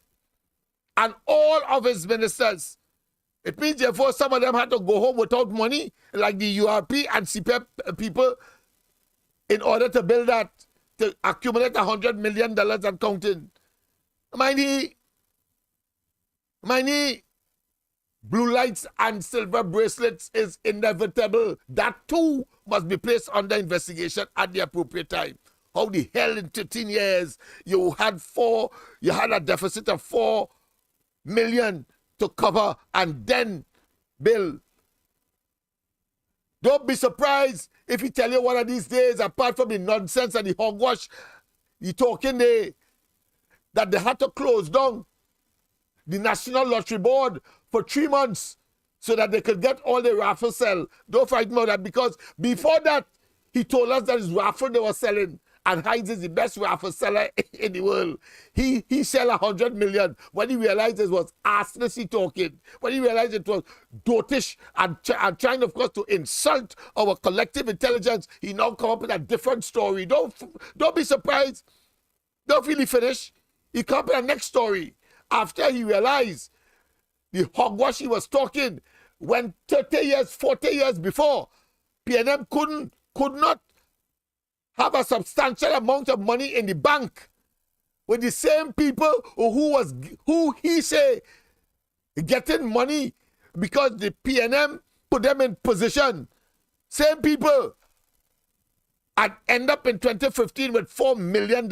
and all of his ministers, it means therefore some of them had to go home without money, like the URP and CPEP people, in order to build that, to accumulate $100 million and counting. Mind he, blue lights and silver bracelets is inevitable. That too must be placed under investigation at the appropriate time. How the hell in 13 years you had a deficit of $4 million to cover and then bill? Don't be surprised if he tell you one of these days, apart from the nonsense and the hogwash, he talking there, that they had to close down the National Lottery Board for 3 months so that they could get all the raffle sell. Don't frighten about that, because before that, he told us that his raffle they were selling, and Heinz is the best raffle seller in the world. He sell 100 million. When he realized it was arsonist talking, when he realized it was dotish and trying, of course, to insult our collective intelligence, he now come up with a different story. Don't be surprised. Don't feel he finished. He come up with a next story after he realized the hogwash he was talking when 30 years, 40 years before, PNM could not have a substantial amount of money in the bank with the same people who he say getting money because the PNM put them in position. Same people, and end up in 2015 with $4 million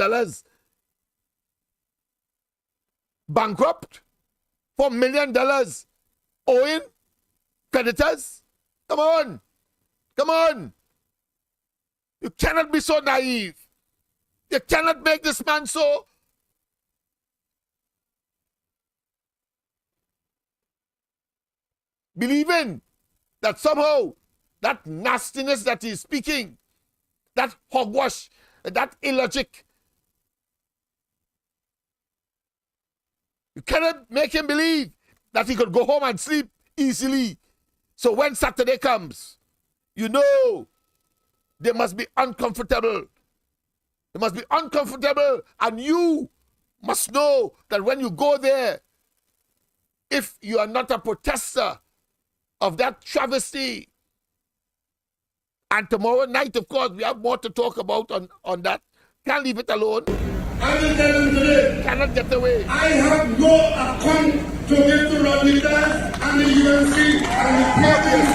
bankrupt. $4 million owing creditors. Come on. Come on. You cannot be so naive. You cannot make this man so believing that somehow that nastiness that he's speaking, that hogwash, that illogic, you cannot make him believe that he could go home and sleep easily. So when Saturday comes, you know they must be uncomfortable. They must be uncomfortable, and you must know that when you go there, if you are not a protester of that travesty, and tomorrow night, of course, we have more to talk about on that. Can't leave it alone. I will tell them today, cannot get away. I have no account to give to Rowley and the UNC and the parties.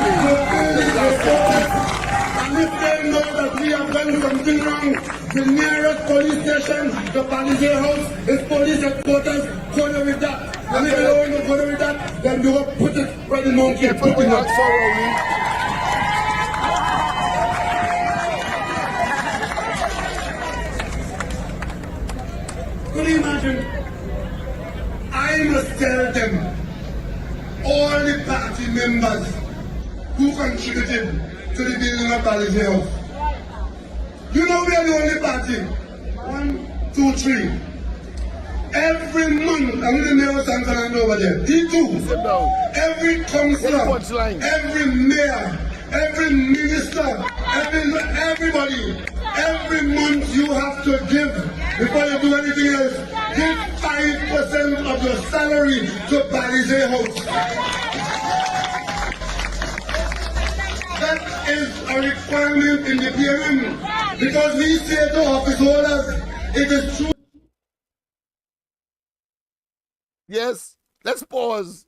And if they know that we have done something wrong, the nearest police station, the Balize House, is police headquarters. Go there with that. And if they don't want to go there with that, then they will put it where the monkey is putting it. Could you imagine? I must tell them, all the party members who contributed to the building of Balize House. You know we are the only party. 1, 2, 3. Every month, I'm in the mayor Santana over there. D2. Every councillor, every mayor, every minister, everybody, every month you have to give, before you do anything else, give 5% of your salary to Balize House. That is a requirement in the PNM, because we say to office holders, it is true. Yes, let's pause.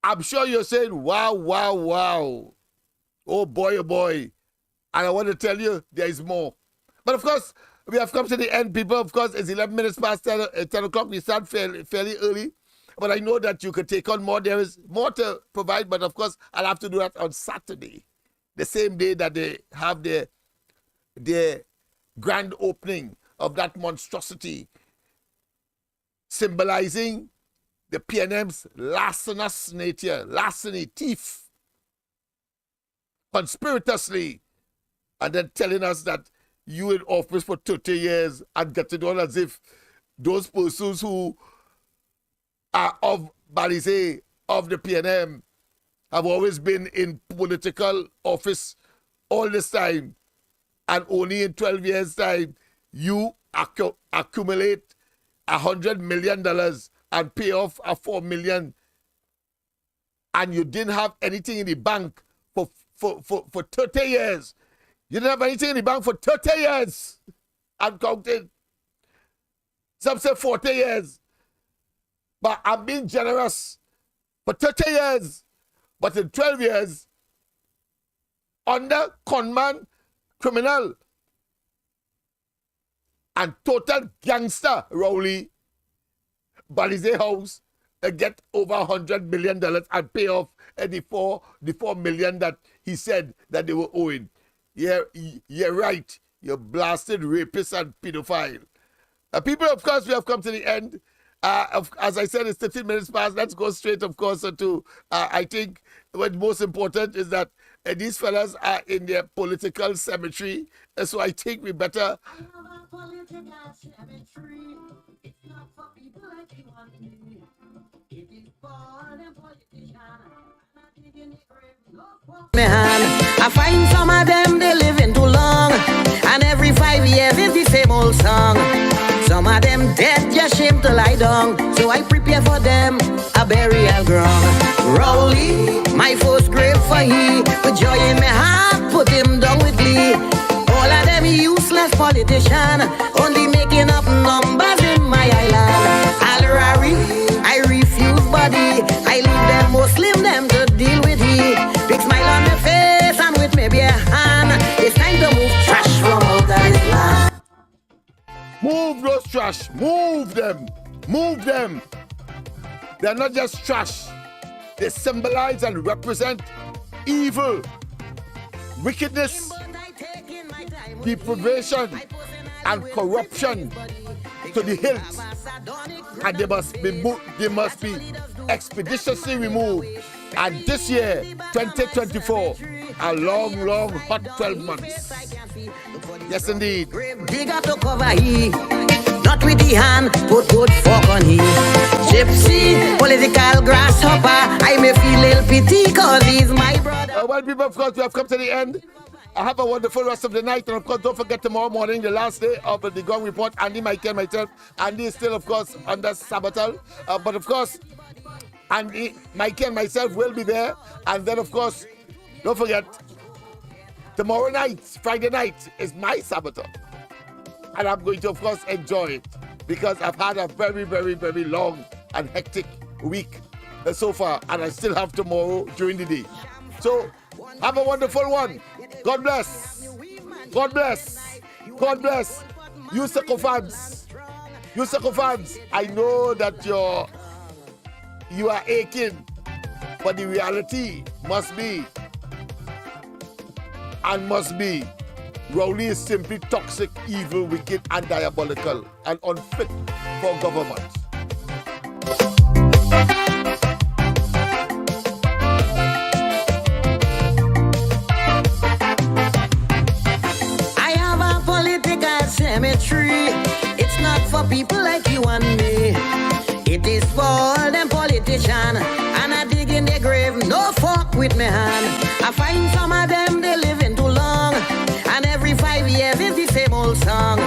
I'm sure you're saying, wow, wow, wow. Oh boy, oh boy. And I want to tell you, there is more. But of course, we have come to the end, people. Of course, it's 11 minutes past 10 o'clock. We start fairly early. But I know that you could take on more. There is more to provide. But of course, I'll have to do that on Saturday, the same day that they have their grand opening of that monstrosity, symbolizing the PNM's larcenous nature, larceny, thief, conspiratoriously, and then telling us that you in office for 30 years and getting on as if those persons who are of Balize, of the PNM, have always been in political office all this time, and only in 12 years' time, you accumulate $100 million and pay off a $4 million, and you didn't have anything in the bank for 30 years. You didn't have anything in the bank for 30 years. I'm counting. Some say 40 years. But I'm being generous. For 30 years. But in 12 years, under conman, criminal, and total gangster Rowley, Balize House, get over $100 million and pay off the $4 million that he said that they were owing. You're right. You blasted rapist and pedophile. People, of course, we have come to the end. As I said, it's 15 minutes past. Let's go straight, of course, to, I think, what's most important is that these fellas are in their political cemetery. So I think we better... I find some of them they living too long, and every 5 years is the same old song. Some of them dead, just shame to lie down, so I prepare for them a burial ground. Rowley, my first grave for he, with joy in my heart, put him down with glee. All of them useless politician, only making up numbers in my island. Alrari, I refuse body, I leave them Muslim, them to deal with he. Big smile on my face and with maybe a hand. It's time to move trash from out of this land. Move those trash. Move them. Move them. They're not just trash. They symbolize and represent evil, wickedness, deprivation, and corruption to the hilt. And they must be expeditiously removed. And this year, 2024, a long, long, hot 12 months. Yes, indeed. Dig up to cover he, not with the hand, put good fork on he. Gypsy, political grasshopper, I may feel a little pity cause he's my brother. Well, people, of course, we have come to the end. I have a wonderful rest of the night. And of course, don't forget tomorrow morning, the last day of the Gong Report. Andy, Michael, myself. Andy is still, of course, under sabbatical. But of course, Andy, Michael, and myself will be there. And then, of course, don't forget, tomorrow night, Friday night, is my sabbatical. And I'm going to, of course, enjoy it. Because I've had a very, very, very long and hectic week so far. And I still have tomorrow during the day. So, have a wonderful one. God bless. God bless. God bless. You sycophants. You sycophants. I know that you are aching, but the reality must be and must be Rowley is simply toxic, evil, wicked, and diabolical, and unfit for government. I have a political cemetery. I find some of them, they living too long. And every 5 years is the same old song.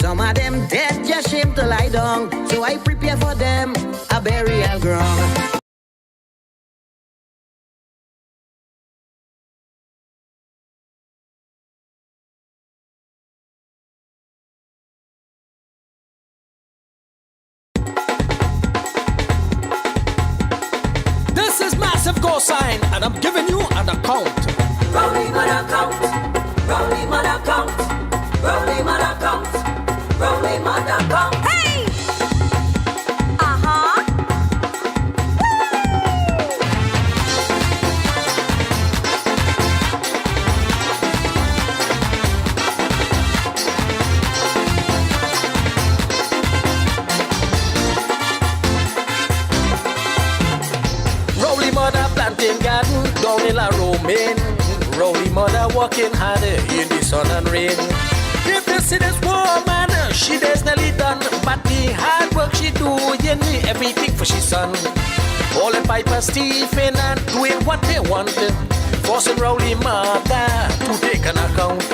Some of them dead, just shame to lie down. So I prepare for them a burial ground. This is massive go sign, and I'm giving you an account. Rowley mother count, Rowley mother count, Rowley mother count, Rowley mother count. Hey! Rowley mother planting garden down in La Romaine. Rowley mother working harder in the sun and rain. If you see this woman, she is nearly done, but the hard work she doing everything for she son. All the pipers Stephen and doing what they want, forcing Rowley mother to take an account.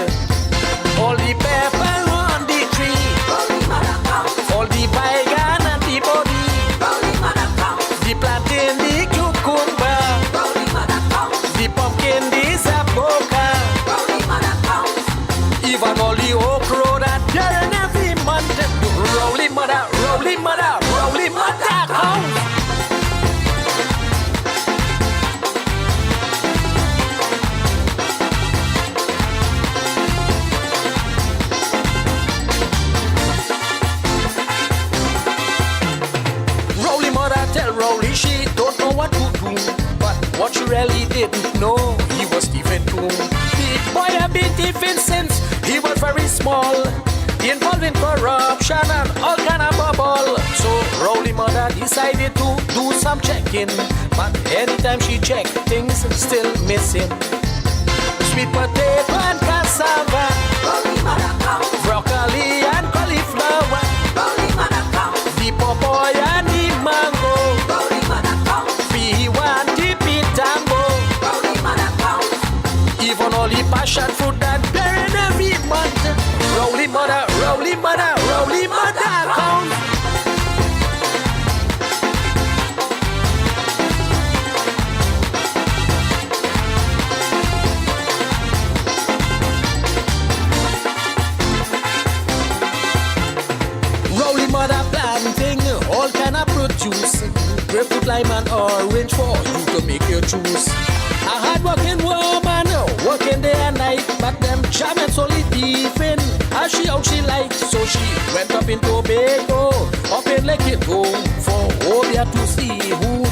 All the pepper on the tree, Rowley mother count. all the bygone and the body, Rowley mother count. the plantain, the cucumber, Rowley mother count. the pumpkin, the zapoka, Rowley mother count. even all the okra that they're in every month. Rowley mother, Rowley mother, Rowley mother count. Rowley mother tell Rowley she don't know what to do, but what she really didn't know, he was Stephen too. The boy had been Stephen since he was very small, involved in corruption and all kind of bubble. So Rowley mother decided to do some checking, but anytime she checked, things still missing. Sweet potato and cassava, Rowley mother count. broccoli and cauliflower, Rowley mother count. the papaya and the mango, Rowley mother count. P1 the pitambo, Rowley mother count. even all the passion fruit that they're in every month. Rowley mother, Rowley mother, Rowley mother count. Rowley mother planting all kind of produce, grapefruit, lime and orange for you to make your juice. A hard-working woman, working day and night, but them charmants only thieving. As she out she liked, so she went up in Tobago, up in Electoral, for Obia to see who